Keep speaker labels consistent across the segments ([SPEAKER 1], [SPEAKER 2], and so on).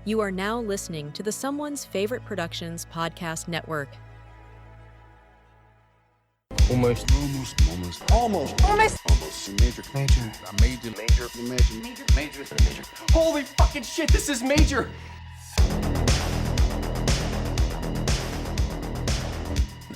[SPEAKER 1] You are now listening to the Someone's Favorite Productions podcast network.
[SPEAKER 2] Almost. Major. Holy fucking shit, this is major!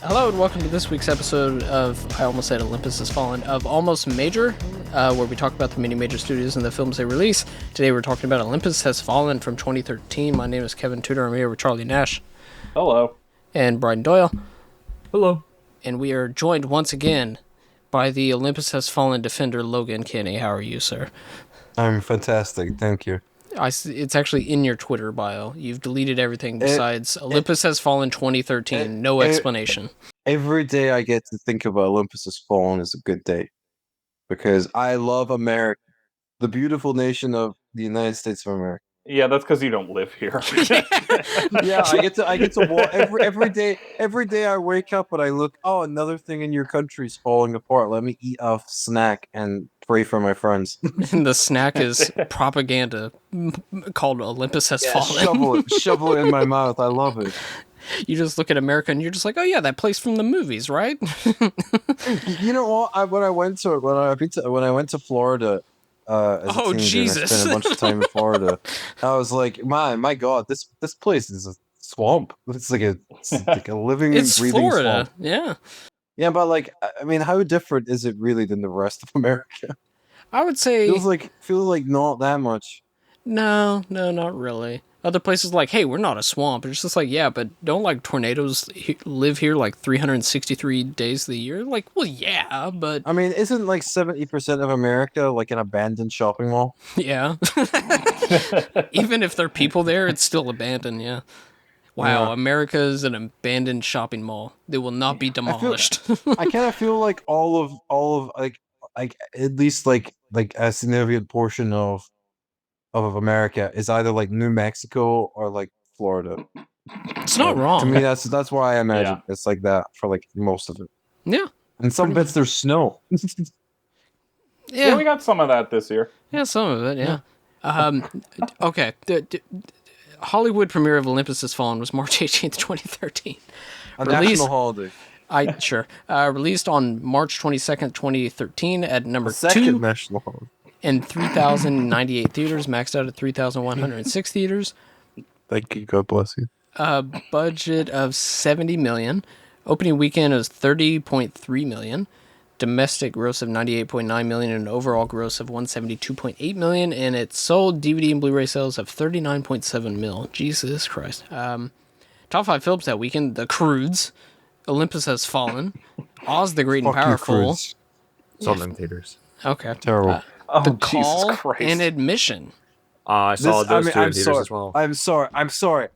[SPEAKER 3] Hello and welcome to this week's episode of, I almost said Olympus Has Fallen, of Almost Major, where we talk about the many major studios and the films they release. Today we're talking about Olympus Has Fallen from 2013. My name is Kevin Tudor. I'm here with Charlie Nash.
[SPEAKER 4] Hello.
[SPEAKER 3] And Brian Doyle.
[SPEAKER 4] Hello.
[SPEAKER 3] And we are joined once again by the Olympus Has Fallen defender, Logan Kenny. How are you, sir?
[SPEAKER 5] I'm fantastic, thank you.
[SPEAKER 3] It's actually in your Twitter bio. You've deleted everything besides Olympus Has Fallen 2013. No explanation.
[SPEAKER 5] Every day I get to think about Olympus Has Fallen is a good day. Because I love America, the beautiful nation of the United States of America.
[SPEAKER 4] Yeah, that's because you don't live here.
[SPEAKER 5] Yeah, I get to walk every day. Every day I wake up and I look. Oh, another thing in your country's falling apart. Let me eat a snack and pray for my friends.
[SPEAKER 3] And the snack is propaganda called Olympus Has Fallen.
[SPEAKER 5] Shovel it in my mouth. I love it.
[SPEAKER 3] You just look at America and you're just like, oh yeah, that place from the movies, right?
[SPEAKER 5] You know what? When I went to Florida. As a teenager,
[SPEAKER 3] Jesus!
[SPEAKER 5] I spent a bunch of time in Florida. I was like, my God, this place is a swamp. It's like a living,
[SPEAKER 3] it's
[SPEAKER 5] breathing
[SPEAKER 3] Florida,
[SPEAKER 5] swamp.
[SPEAKER 3] yeah.
[SPEAKER 5] Yeah, but like, I mean, how different is it really than the rest of America?
[SPEAKER 3] I would say
[SPEAKER 5] feels like not that much.
[SPEAKER 3] No, not really. Other places like, hey, we're not a swamp. It's just like, yeah, but don't like tornadoes live here like 363 days of the year? Like, well, yeah, but
[SPEAKER 5] I mean, isn't like 70% of America like an abandoned shopping mall?
[SPEAKER 3] Yeah. Even if there are people there, it's still abandoned. Yeah. Wow, yeah. America is an abandoned shopping mall. They will not be demolished.
[SPEAKER 5] I kind of feel like all of like at least like a significant portion of America is either like New Mexico or like Florida.
[SPEAKER 3] It's not wrong.
[SPEAKER 5] To me, that's why I imagine it's like that for like most of it.
[SPEAKER 3] Yeah.
[SPEAKER 5] And some bits there's snow.
[SPEAKER 3] Yeah,
[SPEAKER 4] we got some of that this year.
[SPEAKER 3] Yeah, some of it, yeah. Okay. Hollywood premiere of Olympus Has Fallen was March 18th, 2013.
[SPEAKER 5] A national holiday.
[SPEAKER 3] Released on March 22nd, 2013 at number 2.
[SPEAKER 5] Second national holiday.
[SPEAKER 3] In 3,098 theaters, maxed out at 3,106 theaters.
[SPEAKER 5] Thank you. God bless you.
[SPEAKER 3] Budget of $70 million. Opening weekend was $30.3 million. Domestic gross of $98.9 million and an overall gross of $172.8 million. And it sold DVD and Blu-ray sales of $39.7 million. Jesus Christ. Top 5 films that weekend: The Croods, Olympus Has Fallen, Oz the Great and Powerful.
[SPEAKER 5] Saw them in theaters.
[SPEAKER 3] Okay.
[SPEAKER 5] Terrible.
[SPEAKER 3] The Call and Admission.
[SPEAKER 6] I saw those two in theaters as well.
[SPEAKER 5] I'm sorry.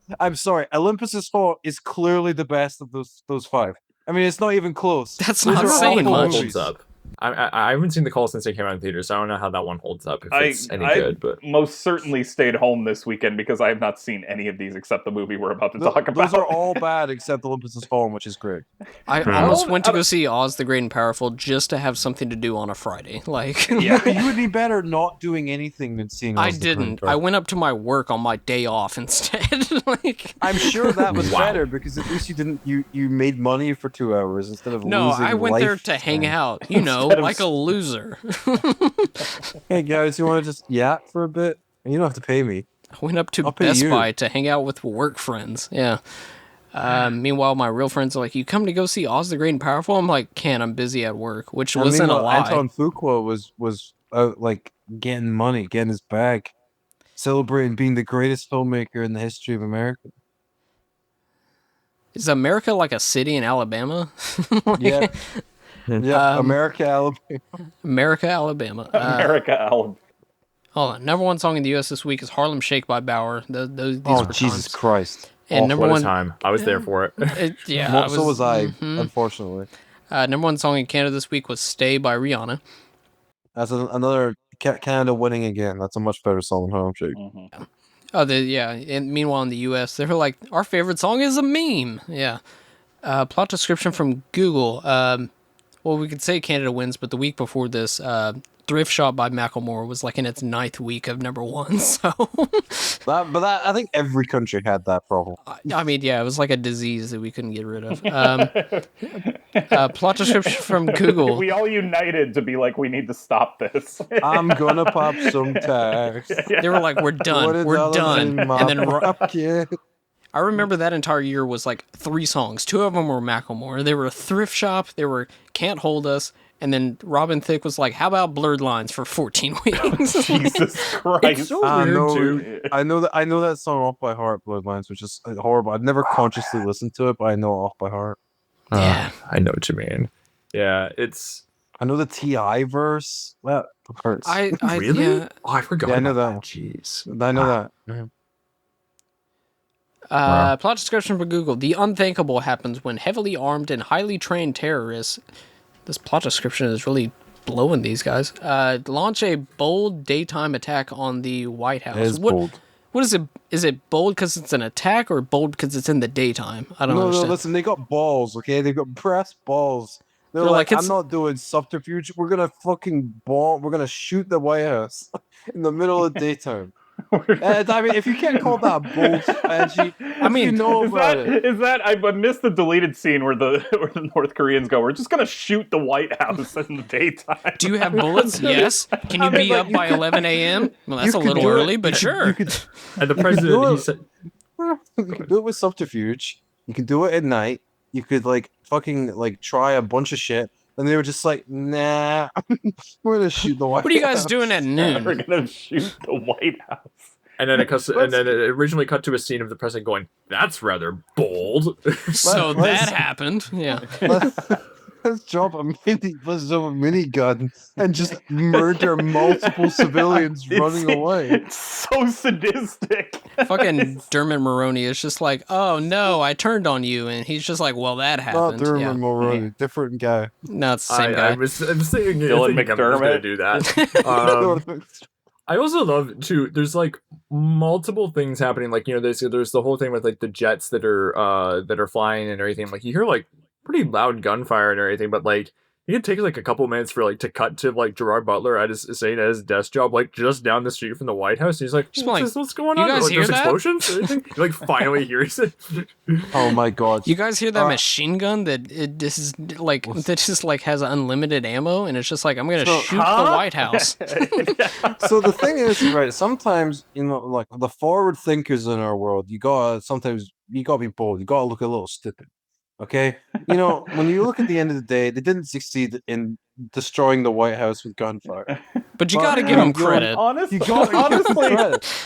[SPEAKER 5] Olympus Has Fallen is clearly the best of those 5. I mean, it's not even close.
[SPEAKER 3] That's not saying much.
[SPEAKER 6] Holds up. I haven't seen The Call since it came out in theaters, so I don't know how that one holds up, if it's any good. But
[SPEAKER 4] most certainly stayed home this weekend because I have not seen any of these except the movie we're about to talk about.
[SPEAKER 5] Those are all bad except Olympus Has Fallen, which is great.
[SPEAKER 3] I almost went to go see Oz the Great and Powerful just to have something to do on a Friday. Like,
[SPEAKER 5] yeah, you would be better not doing anything than seeing Oz
[SPEAKER 3] I didn't. I went up to my work on my day off instead. Like,
[SPEAKER 5] I'm sure that was better because at least you made money for 2 hours instead of
[SPEAKER 3] no,
[SPEAKER 5] losing
[SPEAKER 3] I went there to hang out, like a loser.
[SPEAKER 5] Hey guys, you want to just yap for a bit? You don't have to pay me.
[SPEAKER 3] I went up to Best Buy to hang out with work friends. Yeah. Meanwhile, my real friends are like, "You come to go see Oz the Great and Powerful?" I'm like, "Can't. I'm busy at work," which wasn't a lie.
[SPEAKER 5] Anton Fuqua was like getting money, getting his bag, celebrating being the greatest filmmaker in the history of America.
[SPEAKER 3] Is America like a city in Alabama?
[SPEAKER 5] Yeah. Yeah, America, Alabama.
[SPEAKER 3] America, Alabama.
[SPEAKER 4] Alabama.
[SPEAKER 3] Hold on. Number 1 song in the U.S. this week is Harlem Shake by Bauer. These were
[SPEAKER 5] Jesus
[SPEAKER 3] times.
[SPEAKER 5] Christ.
[SPEAKER 3] And number 1
[SPEAKER 6] time. I was there for it.
[SPEAKER 3] Yeah.
[SPEAKER 5] So was I, unfortunately.
[SPEAKER 3] Number 1 song in Canada this week was Stay by Rihanna.
[SPEAKER 5] That's another Canada winning again. That's a much better song than Harlem Shake.
[SPEAKER 3] Mm-hmm. And meanwhile in the U.S., they're like, our favorite song is a meme. Yeah. Plot description from Google. well, we could say Canada wins, but the week before this, Thrift Shop by Macklemore was like in its 9th week of #1. So,
[SPEAKER 5] I think every country had that problem.
[SPEAKER 3] I mean, yeah, it was like a disease that we couldn't get rid of. Plot description from Google.
[SPEAKER 4] We all united to be like, we need to stop this.
[SPEAKER 5] I'm gonna pop some tags.
[SPEAKER 3] They were like, we're done. We're done. And then
[SPEAKER 5] yeah.
[SPEAKER 3] I remember that entire year was like 3 songs. 2 of them were Macklemore. They were Thrift Shop. They were Can't Hold Us. And then Robin Thicke was like, how about Blurred Lines for 14 weeks?
[SPEAKER 4] Jesus Christ.
[SPEAKER 6] It's so weird, too.
[SPEAKER 5] I know that song off by heart, Bloodlines, which is horrible. I've never consciously listened to it, but I know it off by heart.
[SPEAKER 3] Yeah.
[SPEAKER 6] I know what you mean. Yeah, it's...
[SPEAKER 5] I know the T.I. verse. That hurts.
[SPEAKER 6] Really?
[SPEAKER 3] Yeah.
[SPEAKER 6] Oh, I forgot.
[SPEAKER 5] Yeah, I know
[SPEAKER 6] about
[SPEAKER 5] that one.
[SPEAKER 6] Jeez.
[SPEAKER 5] I know that. Mhm.
[SPEAKER 3] Plot description for Google. The unthinkable happens when heavily armed and highly trained terrorists... This plot description is really blowing these guys. Launch a bold daytime attack on the White House.
[SPEAKER 5] It is bold.
[SPEAKER 3] What is it? Is it bold because it's an attack or bold because it's in the daytime? I don't understand.
[SPEAKER 5] No, listen, they got balls, okay? They've got brass balls. They're like, I'm not doing subterfuge. We're gonna fucking bomb. We're gonna shoot the White House in the middle of the daytime. I mean, if you can't call that a bold strategy,
[SPEAKER 3] I mean,
[SPEAKER 5] you know about it.
[SPEAKER 4] Is that I missed the deleted scene where the North Koreans go, we're just gonna shoot the White House in the daytime.
[SPEAKER 3] Do you have bullets? Yes. Can you be up by 11 a.m.? Well, that's a little early, but sure.
[SPEAKER 6] And the president, he said...
[SPEAKER 5] You can do it with subterfuge. You can do it at night. You could like fucking like try a bunch of shit, and they were just like, "Nah, we're gonna shoot the White House."
[SPEAKER 3] What are you guys doing at noon?
[SPEAKER 4] We're gonna shoot the White House.
[SPEAKER 6] And then it originally cut to a scene of the president going, "That's rather bold."
[SPEAKER 3] So that happened. Yeah.
[SPEAKER 5] Let's drop a minigun and just murder multiple civilians running away.
[SPEAKER 4] It's so sadistic.
[SPEAKER 3] Fucking Dermot Mulroney is just like, oh no, I turned on you, and he's just like, well, that happened.
[SPEAKER 5] Not Dermot Mulroney, different guy.
[SPEAKER 3] No, it's the same guy.
[SPEAKER 6] I'm thinking
[SPEAKER 4] Dylan
[SPEAKER 6] I'm going to
[SPEAKER 4] McDermott.
[SPEAKER 6] do that. I also love too. There's like multiple things happening. Like, you know, there's the whole thing with like the jets that are flying and everything. Like, you hear like pretty loud gunfire and everything, but like it could take like a couple minutes for like to cut to like Gerard Butler at his desk job, like just down the street from the White House. And he's like, what's going on?
[SPEAKER 3] You guys
[SPEAKER 6] like,
[SPEAKER 3] hear
[SPEAKER 6] there's
[SPEAKER 3] that?
[SPEAKER 6] explosions? Or anything? He like finally hears it.
[SPEAKER 5] Oh my god!
[SPEAKER 3] You guys hear that machine gun that that just like has unlimited ammo, and it's just like, I'm gonna shoot the White House.
[SPEAKER 5] So the thing is, right? Sometimes, you know, like the forward thinkers in our world, you gotta be bold. You gotta look a little stupid. Okay, you know, when you look at the end of the day, they didn't succeed in destroying the White House with gunfire.
[SPEAKER 3] But you gotta give them credit.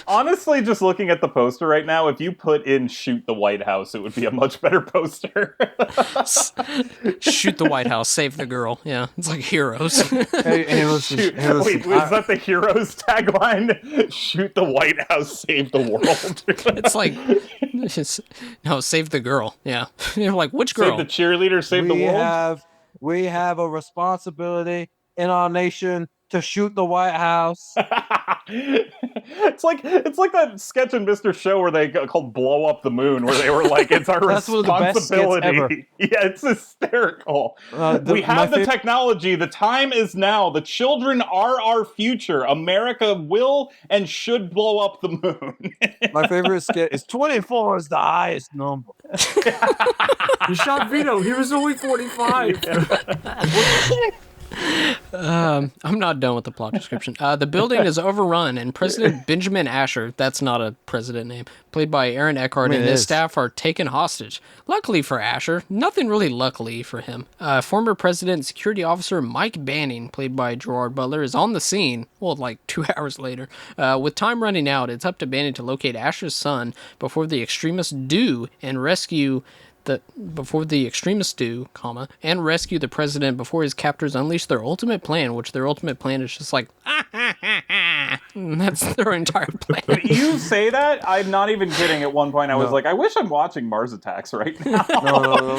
[SPEAKER 4] Honestly, just looking at the poster right now, if you put in "shoot the White House," it would be a much better poster.
[SPEAKER 3] Shoot the White House, save the girl. Yeah, it's like Heroes.
[SPEAKER 5] Hey, listen.
[SPEAKER 4] Wait, is that the Heroes tagline? Shoot the White House, save the world.
[SPEAKER 3] It's like, no, save the girl. Yeah, you're like, which girl?
[SPEAKER 4] Save the cheerleader, save the world.
[SPEAKER 5] We have a responsibility in our nation to shoot the White House.
[SPEAKER 4] It's like that sketch in Mr. Show where they called "Blow Up the Moon," where they were like, "It's our
[SPEAKER 5] That's one of the best skits ever.
[SPEAKER 4] responsibility." Yeah, it's hysterical. We have the technology. The time is now. The children are our future. America will and should blow up the moon.
[SPEAKER 5] My favorite skit is 24 is the highest number.
[SPEAKER 6] You shot Vito. He was only 45.
[SPEAKER 3] I'm not done with the plot description. The building is overrun, and President Benjamin Asher, that's not a president name, played by Aaron Eckhart, and his staff are taken hostage. Luckily for Asher, nothing really luckily for him. Former President and Security Officer Mike Banning, played by Gerard Butler, is on the scene, well, like 2 hours later. With time running out, it's up to Banning to locate Asher's son before the extremists do and rescue and rescue the president before his captors unleash their ultimate plan, which their ultimate plan is just like, and that's their entire plan.
[SPEAKER 4] But you say that? I'm not even kidding. At one point, I was like, I wish I'm watching Mars Attacks right now.
[SPEAKER 5] No,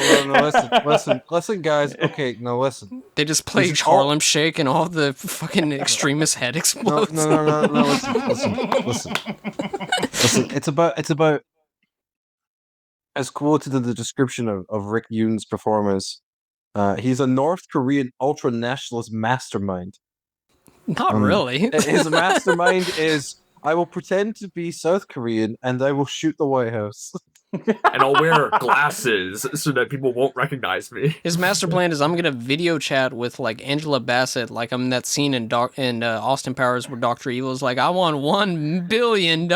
[SPEAKER 5] listen, guys. Okay, no, listen.
[SPEAKER 3] They just play Harlem Shake and all the fucking extremist head explodes.
[SPEAKER 5] No, listen. It's about as quoted in the description of Rick Yoon's performance, He's a North Korean ultra-nationalist mastermind.
[SPEAKER 3] Not really.
[SPEAKER 5] His mastermind is, I will pretend to be South Korean and I will shoot the White House.
[SPEAKER 6] And I'll wear glasses so that people won't recognize me.
[SPEAKER 3] His master plan is I'm gonna video chat with like Angela Bassett, like I'm in that scene in Austin Powers where Dr. Evil is like, I want $1 billion.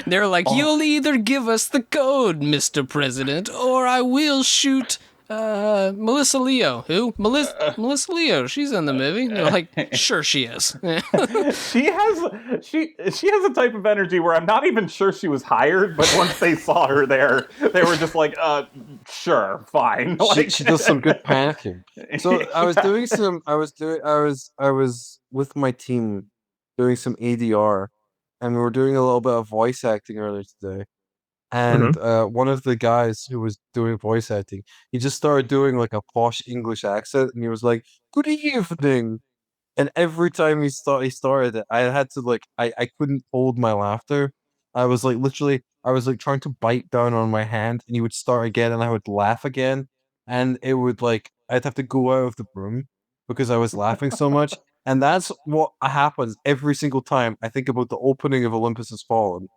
[SPEAKER 3] They're like, you'll either give us the code, Mr. President, or I will shoot Melissa Leo. Who? Melissa Leo. She's in the movie. They're like, sure she is.
[SPEAKER 4] She has a type of energy where I'm not even sure she was hired, but once they saw her there, they were just like, sure, fine. Like,
[SPEAKER 5] she does some good panicking. So I was with my team doing some ADR, and we were doing a little bit of voice acting earlier today. And one of the guys who was doing voice acting, he just started doing like a posh English accent, and he was like, "Good evening." And every time he started it, I had to like, I couldn't hold my laughter. I was like trying to bite down on my hand, and he would start again, and I would laugh again, and it would like, I'd have to go out of the room because I was laughing so much. And that's what happens every single time I think about the opening of Olympus Has Fallen.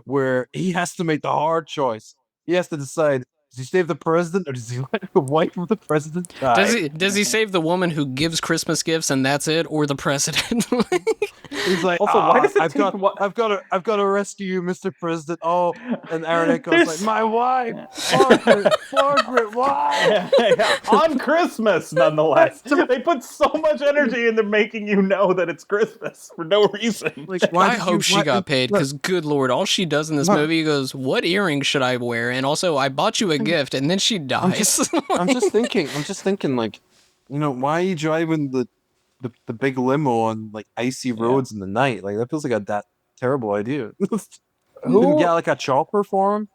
[SPEAKER 5] Where he has to make the hard choice. He has to decide: does he save the president, or does he let the wife of the president die?
[SPEAKER 3] Does he save the woman who gives Christmas gifts and that's it, or the president?
[SPEAKER 5] He's like,
[SPEAKER 4] also, why does it
[SPEAKER 5] I've got to rescue you, Mr. President. Oh, and Aaron goes like, my wife, Margaret, why?
[SPEAKER 4] Yeah. On Christmas, nonetheless. They put so much energy into making you know that it's Christmas for no reason.
[SPEAKER 3] Like, I hope she got paid, because good lord, all she does in this movie goes, what earrings should I wear? And also, I bought you a gift, and then she dies.
[SPEAKER 5] I'm just thinking, like, you know, why are you driving the big limo on like icy roads in the night? Like, that feels like that terrible idea. Who didn't get like a chopper for him?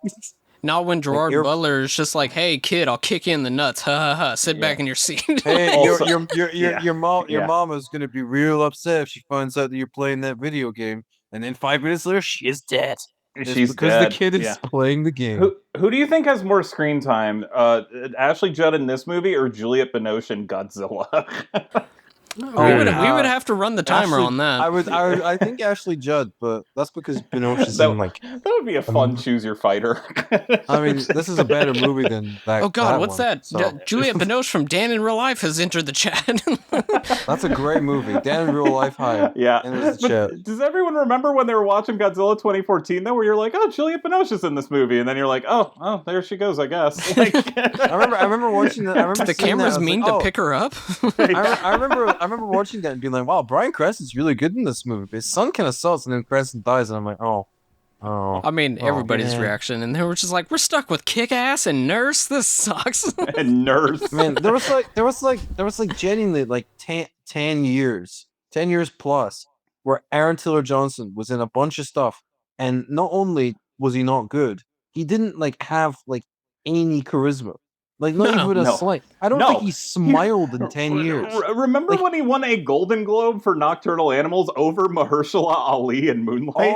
[SPEAKER 3] Not when Gerard Butler is just like, "Hey kid, I'll kick you in the nuts. Ha ha ha. Sit back in your seat."
[SPEAKER 5] Hey, your mom is gonna be real upset if she finds out that you're playing that video game, and then 5 minutes later she is dead.
[SPEAKER 4] She's
[SPEAKER 5] because
[SPEAKER 4] dead.
[SPEAKER 5] The kid is playing the game.
[SPEAKER 4] Who do you think has more screen time? Ashley Judd in this movie or Juliette Binoche in Godzilla?
[SPEAKER 3] We would have to run the timer on that.
[SPEAKER 5] I think Ashley Judd, but that's because Binoche is in like.
[SPEAKER 4] That would be a fun choose your fighter.
[SPEAKER 5] I mean, this is a better movie than that.
[SPEAKER 3] Oh God, what's
[SPEAKER 5] one,
[SPEAKER 3] that?
[SPEAKER 5] So.
[SPEAKER 3] Juliette Binoche from Dan in Real Life has entered the chat.
[SPEAKER 5] That's a great movie. Dan in Real Life, hi.
[SPEAKER 4] Yeah.
[SPEAKER 5] Chat.
[SPEAKER 4] Does everyone remember when they were watching Godzilla 2014 though, where you're like, oh, Juliette Binoche is in this movie, and then you're like, oh, there she goes, I guess. Like,
[SPEAKER 5] I remember watching that. I remember
[SPEAKER 3] the camera's mean to pick her up.
[SPEAKER 5] I remember watching that and being like, wow, Bryan Cranston's really good in this movie. But his son kind of sucks, and then Cranston dies, and I'm like, oh.
[SPEAKER 3] I mean, everybody's reaction, and they were just like, we're stuck with Kick-Ass and Nurse. This sucks.
[SPEAKER 4] And Nurse.
[SPEAKER 5] Man, there was like genuinely like 10 years plus where Aaron Taylor Johnson was in a bunch of stuff, and not only was he not good, he didn't like have like any charisma. Like, not even a slight. I don't think he smiled in 10 years.
[SPEAKER 4] Remember when he won a Golden Globe for Nocturnal Animals over Mahershala Ali in Moonlight?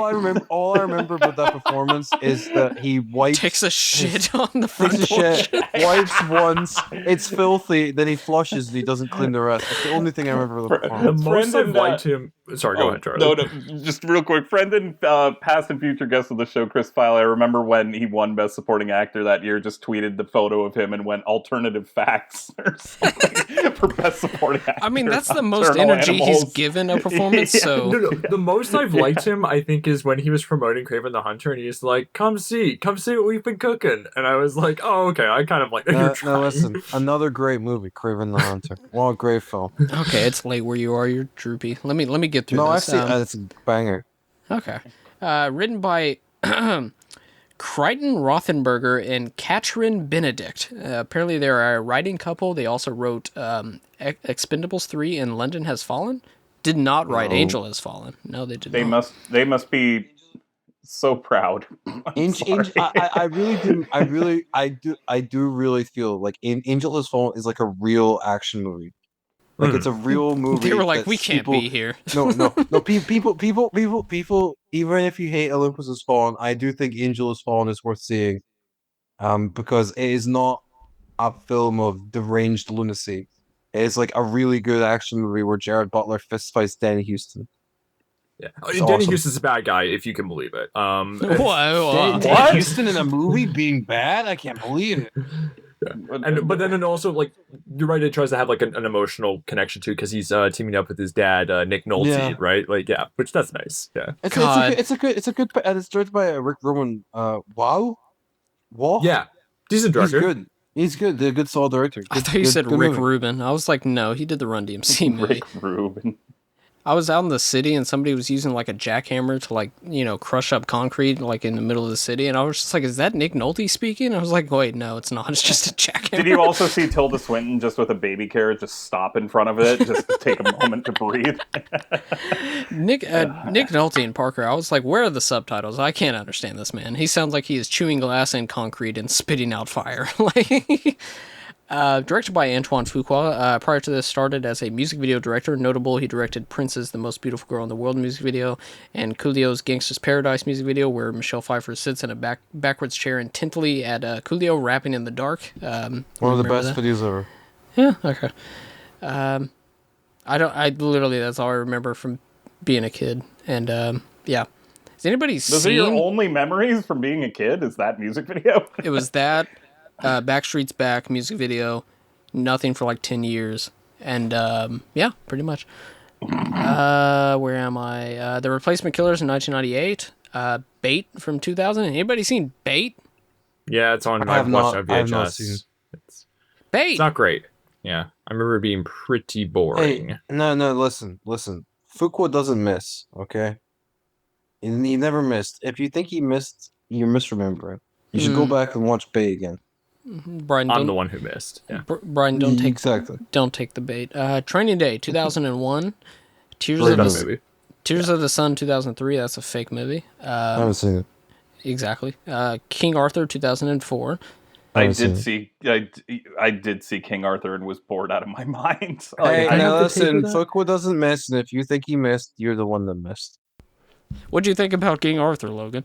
[SPEAKER 5] All I remember about that performance is that he
[SPEAKER 3] takes a shit on the front porch.
[SPEAKER 5] Wipes once, it's filthy, then he flushes and he doesn't clean the rest. That's the only thing I remember of the performance.
[SPEAKER 6] The most I've liked him... Sorry, go ahead, Charlie.
[SPEAKER 4] No, just real quick. Friend and past and future guest of the show, Chris File, I remember when he won Best Supporting Actor that year, just tweeted the photo of him and went alternative facts or something for Best Supporting Actor.
[SPEAKER 3] I mean, that's the most energy he's given a performance, so...
[SPEAKER 6] No, the most I've liked him, I think, is when he was promoting Kraven the Hunter, and he's like, come see what we've been cooking. And I was like, oh, okay, I kind of like that you're trying.
[SPEAKER 5] No, listen, another great movie, Kraven the Hunter. What a great film.
[SPEAKER 3] Okay, it's late where you are, you're droopy. Let me get through this.
[SPEAKER 5] No, I see, it's a banger.
[SPEAKER 3] Okay. Written by Crichton Rothenberger and Katrin Benedict. Apparently they're a writing couple. They also wrote Expendables 3 and London Has Fallen. Did not write Angel Has Fallen. No, they did not.
[SPEAKER 4] They must be so proud.
[SPEAKER 5] I do really feel like Angel Has Fallen is like a real action movie. Like, it's a real movie.
[SPEAKER 3] They were like, we can't be here.
[SPEAKER 5] No. People. Even if you hate Olympus Has Fallen, I do think Angel Has Fallen is worth seeing, because it is not a film of deranged lunacy. It's like a really good action movie where Jared Butler fistfights Danny Houston.
[SPEAKER 6] Yeah.
[SPEAKER 5] It's
[SPEAKER 6] Danny
[SPEAKER 5] awesome.
[SPEAKER 6] Houston's a bad guy, if you can believe it.
[SPEAKER 3] Whoa.
[SPEAKER 5] Danny Houston in a movie being bad? I can't believe it.
[SPEAKER 6] Yeah. But then also, like, you're right, it tries to have like an emotional connection too, because he's teaming up with his dad, Nick Nolte,
[SPEAKER 5] Yeah.
[SPEAKER 6] right? Like, yeah, which that's nice. Yeah.
[SPEAKER 5] It's
[SPEAKER 3] God.
[SPEAKER 5] a good, and it's directed by Rick Roman. Wow.
[SPEAKER 6] Yeah. Decent
[SPEAKER 5] He's
[SPEAKER 6] director.
[SPEAKER 5] good. He's good. They're a good solid director.
[SPEAKER 3] I thought you said
[SPEAKER 5] good
[SPEAKER 3] Rick
[SPEAKER 5] movie.
[SPEAKER 3] Rubin. I was like, no, he did the Run DMC movie.
[SPEAKER 4] Rick Rubin.
[SPEAKER 3] I was out in the city and somebody was using like a jackhammer to like, crush up concrete like in the middle of the city. And I was just like, is that Nick Nolte speaking? I was like, wait, no, it's not. It's just a jackhammer.
[SPEAKER 4] Did you also see Tilda Swinton just with a baby carrot just stop in front of it just to take a moment to breathe?
[SPEAKER 3] Nick Nolte and Parker, I was like, where are the subtitles? I can't understand this man. He sounds like he is chewing glass and concrete and spitting out fire. Like, directed by Antoine Fuqua. Prior to this, started as a music video director. Notable, he directed Prince's "The Most Beautiful Girl in the World" music video and Coolio's "Gangsta's Paradise" music video, where Michelle Pfeiffer sits in a backwards chair intently at Coolio rapping in the dark.
[SPEAKER 5] One of the best videos ever.
[SPEAKER 3] Yeah. Okay. I literally, that's all I remember from being a kid. And yeah. Has anybody
[SPEAKER 4] Those
[SPEAKER 3] seen?
[SPEAKER 4] are your only memories from being a kid? Is that music video?
[SPEAKER 3] It was that. Backstreet's Back music video, nothing for like 10 years. And yeah, pretty much. Where am I? The Replacement Killers in 1998. Bait from 2000. Anybody seen Bait?
[SPEAKER 6] Yeah, it's on.
[SPEAKER 5] I have
[SPEAKER 6] I've watched
[SPEAKER 5] not-
[SPEAKER 6] on
[SPEAKER 5] I have not
[SPEAKER 6] VHS.
[SPEAKER 5] seen it.
[SPEAKER 3] Bait!
[SPEAKER 6] It's not great. Yeah, I remember it being pretty boring.
[SPEAKER 5] Hey, no, listen. Fuqua doesn't miss, okay? He never missed. If you think he missed, you're misremembering. You should go back and watch Bay again.
[SPEAKER 3] Brian,
[SPEAKER 6] I'm the one who missed. Yeah.
[SPEAKER 3] Brian, don't take
[SPEAKER 5] Exactly.
[SPEAKER 3] Don't take the bait. Training Day 2001.
[SPEAKER 6] Really bad movie.
[SPEAKER 3] Tears of the Sun 2003. That's a fake movie.
[SPEAKER 5] I haven't seen it.
[SPEAKER 3] Exactly. King Arthur 2004.
[SPEAKER 4] I
[SPEAKER 5] haven't
[SPEAKER 4] did see King Arthur and was bored out of my mind.
[SPEAKER 5] Hey,
[SPEAKER 6] I
[SPEAKER 5] now
[SPEAKER 6] have to take
[SPEAKER 5] listen,
[SPEAKER 6] that.
[SPEAKER 5] Fuqua doesn't miss, and if you think he missed, you're the one that missed.
[SPEAKER 3] What'd you think about King Arthur, Logan?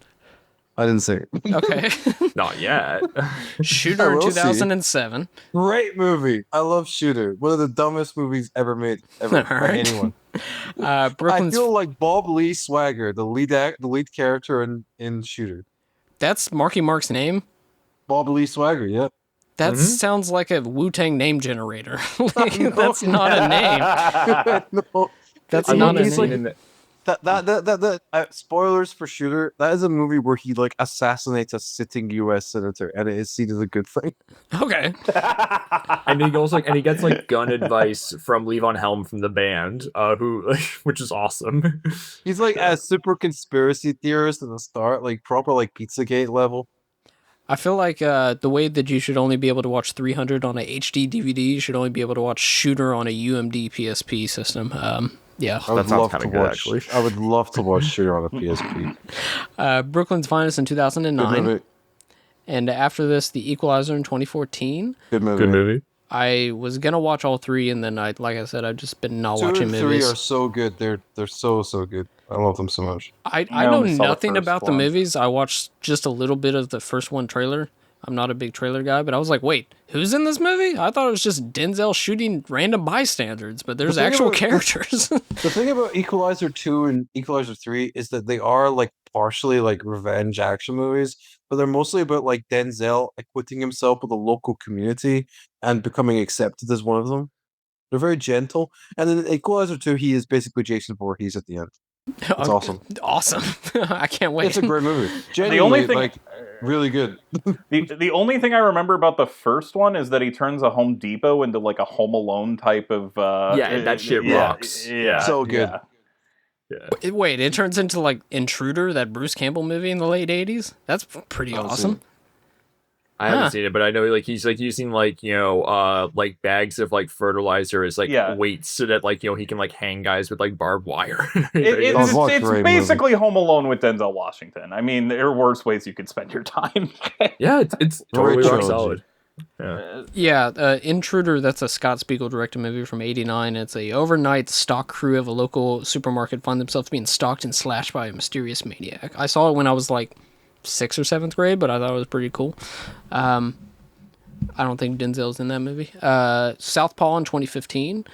[SPEAKER 5] I didn't say it.
[SPEAKER 3] Okay.
[SPEAKER 6] Not yet.
[SPEAKER 3] Shooter in
[SPEAKER 5] will see.
[SPEAKER 3] 2007.
[SPEAKER 5] Great movie. I love Shooter. One of the dumbest movies ever made, ever by
[SPEAKER 3] Alright.
[SPEAKER 5] anyone. I
[SPEAKER 3] Brooklyn's.
[SPEAKER 5] feel like Bob Lee Swagger, the lead character in Shooter.
[SPEAKER 3] That's Marky Mark's name.
[SPEAKER 5] Bob Lee Swagger, yep.
[SPEAKER 3] That sounds like a Wu-Tang name generator. Like, that's not a name.
[SPEAKER 5] No.
[SPEAKER 3] That's
[SPEAKER 6] I
[SPEAKER 3] not
[SPEAKER 6] love
[SPEAKER 3] a
[SPEAKER 6] the
[SPEAKER 3] name.
[SPEAKER 6] scene in the,
[SPEAKER 5] Spoilers for Shooter. That is a movie where he like assassinates a sitting U.S. senator, and it is seen as a good thing.
[SPEAKER 3] Okay.
[SPEAKER 6] and he goes like, and he gets like gun advice from Levon Helm from the band, which is awesome.
[SPEAKER 5] He's like a super conspiracy theorist at the start, like proper like Pizzagate level.
[SPEAKER 3] I feel like the way that you should only be able to watch 300 on a HD DVD, you should only be able to watch Shooter on a UMD PSP system. Yeah.
[SPEAKER 5] I would
[SPEAKER 6] sounds
[SPEAKER 5] love
[SPEAKER 6] kinda
[SPEAKER 5] to
[SPEAKER 6] good,
[SPEAKER 5] watch.
[SPEAKER 6] actually.
[SPEAKER 5] I would love to watch Shooter on a PSP.
[SPEAKER 3] Brooklyn's Finest in
[SPEAKER 5] Good
[SPEAKER 3] 2009.
[SPEAKER 5] movie.
[SPEAKER 3] And after this, The Equalizer in 2014.
[SPEAKER 5] Good movie.
[SPEAKER 6] Good movie.
[SPEAKER 3] I was going to watch all three, and then, like I said, I've just been not
[SPEAKER 5] 2
[SPEAKER 3] watching
[SPEAKER 5] and 3
[SPEAKER 3] movies.
[SPEAKER 5] are so good. They're so good. I love them so much.
[SPEAKER 3] I
[SPEAKER 4] I
[SPEAKER 3] know
[SPEAKER 4] only saw the
[SPEAKER 3] nothing
[SPEAKER 4] first
[SPEAKER 3] about the
[SPEAKER 4] one.
[SPEAKER 3] movies. I watched just a little bit of the first one trailer. I'm not a big trailer guy, but I was like, wait, who's in this movie? I thought it was just Denzel shooting random bystanders, but there's
[SPEAKER 5] The thing
[SPEAKER 3] actual
[SPEAKER 5] about-
[SPEAKER 3] characters.
[SPEAKER 5] The thing about Equalizer 2 and Equalizer 3 is that they are like partially like revenge action movies, but they're mostly about like Denzel acquitting himself with the local community and becoming accepted as one of them. They're very gentle. And then in Equalizer 2, he is basically Jason Voorhees at the end. It's awesome.
[SPEAKER 3] Awesome. I can't wait.
[SPEAKER 5] It's a great movie. Genuinely,
[SPEAKER 4] thing-
[SPEAKER 5] like, really good.
[SPEAKER 4] The only thing I remember about the first one is that he turns a Home Depot into like a Home Alone type of.
[SPEAKER 6] Yeah, that shit rocks.
[SPEAKER 4] Yeah,
[SPEAKER 5] So good.
[SPEAKER 4] yeah.
[SPEAKER 3] Wait, it turns into like Intruder, that Bruce Campbell movie in the late 80s? That's pretty
[SPEAKER 5] I haven't
[SPEAKER 3] awesome.
[SPEAKER 5] seen
[SPEAKER 6] I haven't
[SPEAKER 3] Huh.
[SPEAKER 6] seen it, but I know like he's like using like like bags of like fertilizer as like
[SPEAKER 4] Yeah.
[SPEAKER 6] weights so that like he can like hang guys with like barbed wire.
[SPEAKER 5] Sounds like a
[SPEAKER 4] It's
[SPEAKER 5] great
[SPEAKER 4] basically Home Alone with Denzel Washington. I mean, there are worse ways you could spend your time.
[SPEAKER 6] yeah, it's
[SPEAKER 5] Great
[SPEAKER 6] totally rock
[SPEAKER 5] trilogy.
[SPEAKER 6] solid. Yeah.
[SPEAKER 3] Yeah, Intruder, that's a Scott Spiegel directed movie from 89. It's a overnight stock crew of a local supermarket find themselves being stalked and slashed by a mysterious maniac. I saw it when I was like 6th or 7th grade, but I thought it was pretty cool. I don't think Denzel's in that movie. Southpaw in 2015.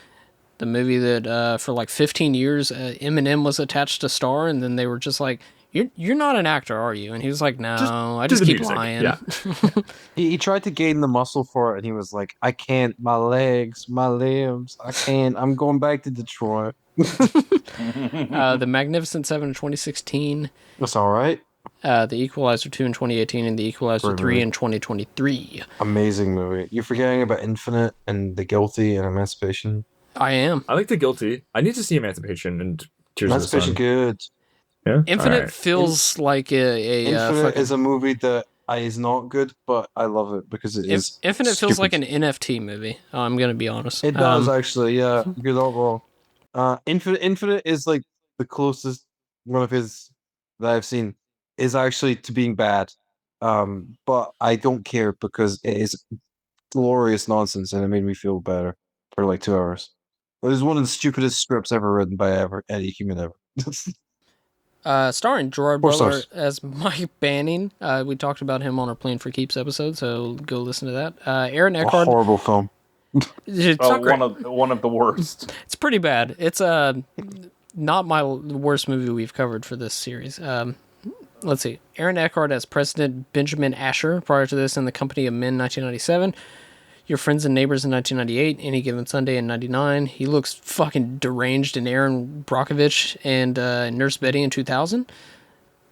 [SPEAKER 3] The movie that for like 15 years Eminem was attached to star, and then they were just like, "You're not an actor, are you?" And he was like, "No, I just
[SPEAKER 6] the
[SPEAKER 3] keep
[SPEAKER 6] music,
[SPEAKER 3] lying."
[SPEAKER 6] yeah.
[SPEAKER 5] He tried to gain the muscle for it, and he was like, "I can't. My legs, my limbs. I can't. I'm going back to Detroit."
[SPEAKER 3] The Magnificent Seven in 2016.
[SPEAKER 5] That's all right.
[SPEAKER 3] The Equalizer 2 in 2018, and The Equalizer
[SPEAKER 5] Great
[SPEAKER 3] 3
[SPEAKER 5] movie.
[SPEAKER 3] in 2023.
[SPEAKER 5] Amazing movie. You're forgetting about Infinite and The Guilty and Emancipation.
[SPEAKER 3] I am.
[SPEAKER 6] I like The Guilty. I need to see Emancipation and Tears of the
[SPEAKER 5] Emancipation
[SPEAKER 6] Sun.
[SPEAKER 5] good.
[SPEAKER 6] Yeah?
[SPEAKER 3] Infinite
[SPEAKER 6] Alright.
[SPEAKER 3] feels like a
[SPEAKER 5] Infinite
[SPEAKER 3] fucking...
[SPEAKER 5] is a movie that is not good, but I love it because it is.
[SPEAKER 3] Infinite feels like
[SPEAKER 5] stupid.
[SPEAKER 3] an NFT movie. I'm gonna be honest.
[SPEAKER 5] It does actually, yeah. Good overall. Infinite is like the closest one of his that I've seen is actually to being bad. But I don't care because it is glorious nonsense and it made me feel better for like 2 hours. It was one of the stupidest scripts ever written by any human ever.
[SPEAKER 3] Starring Gerard
[SPEAKER 5] 4
[SPEAKER 3] Butler
[SPEAKER 5] stars.
[SPEAKER 3] as Mike Banning. We talked about him on our Playing for Keeps episode, so go listen to that. Aaron
[SPEAKER 5] A
[SPEAKER 3] Eckhart.
[SPEAKER 5] horrible film.
[SPEAKER 3] It's not great.
[SPEAKER 4] One of the worst.
[SPEAKER 3] It's pretty bad. It's not my worst movie we've covered for this series. Let's see. Aaron Eckhart as President Benjamin Asher. Prior to this, in The Company of Men, 1997. Your Friends and Neighbors in 1998. Any Given Sunday in 99. He looks fucking deranged in Aaron Brockovich and Nurse Betty in 2000.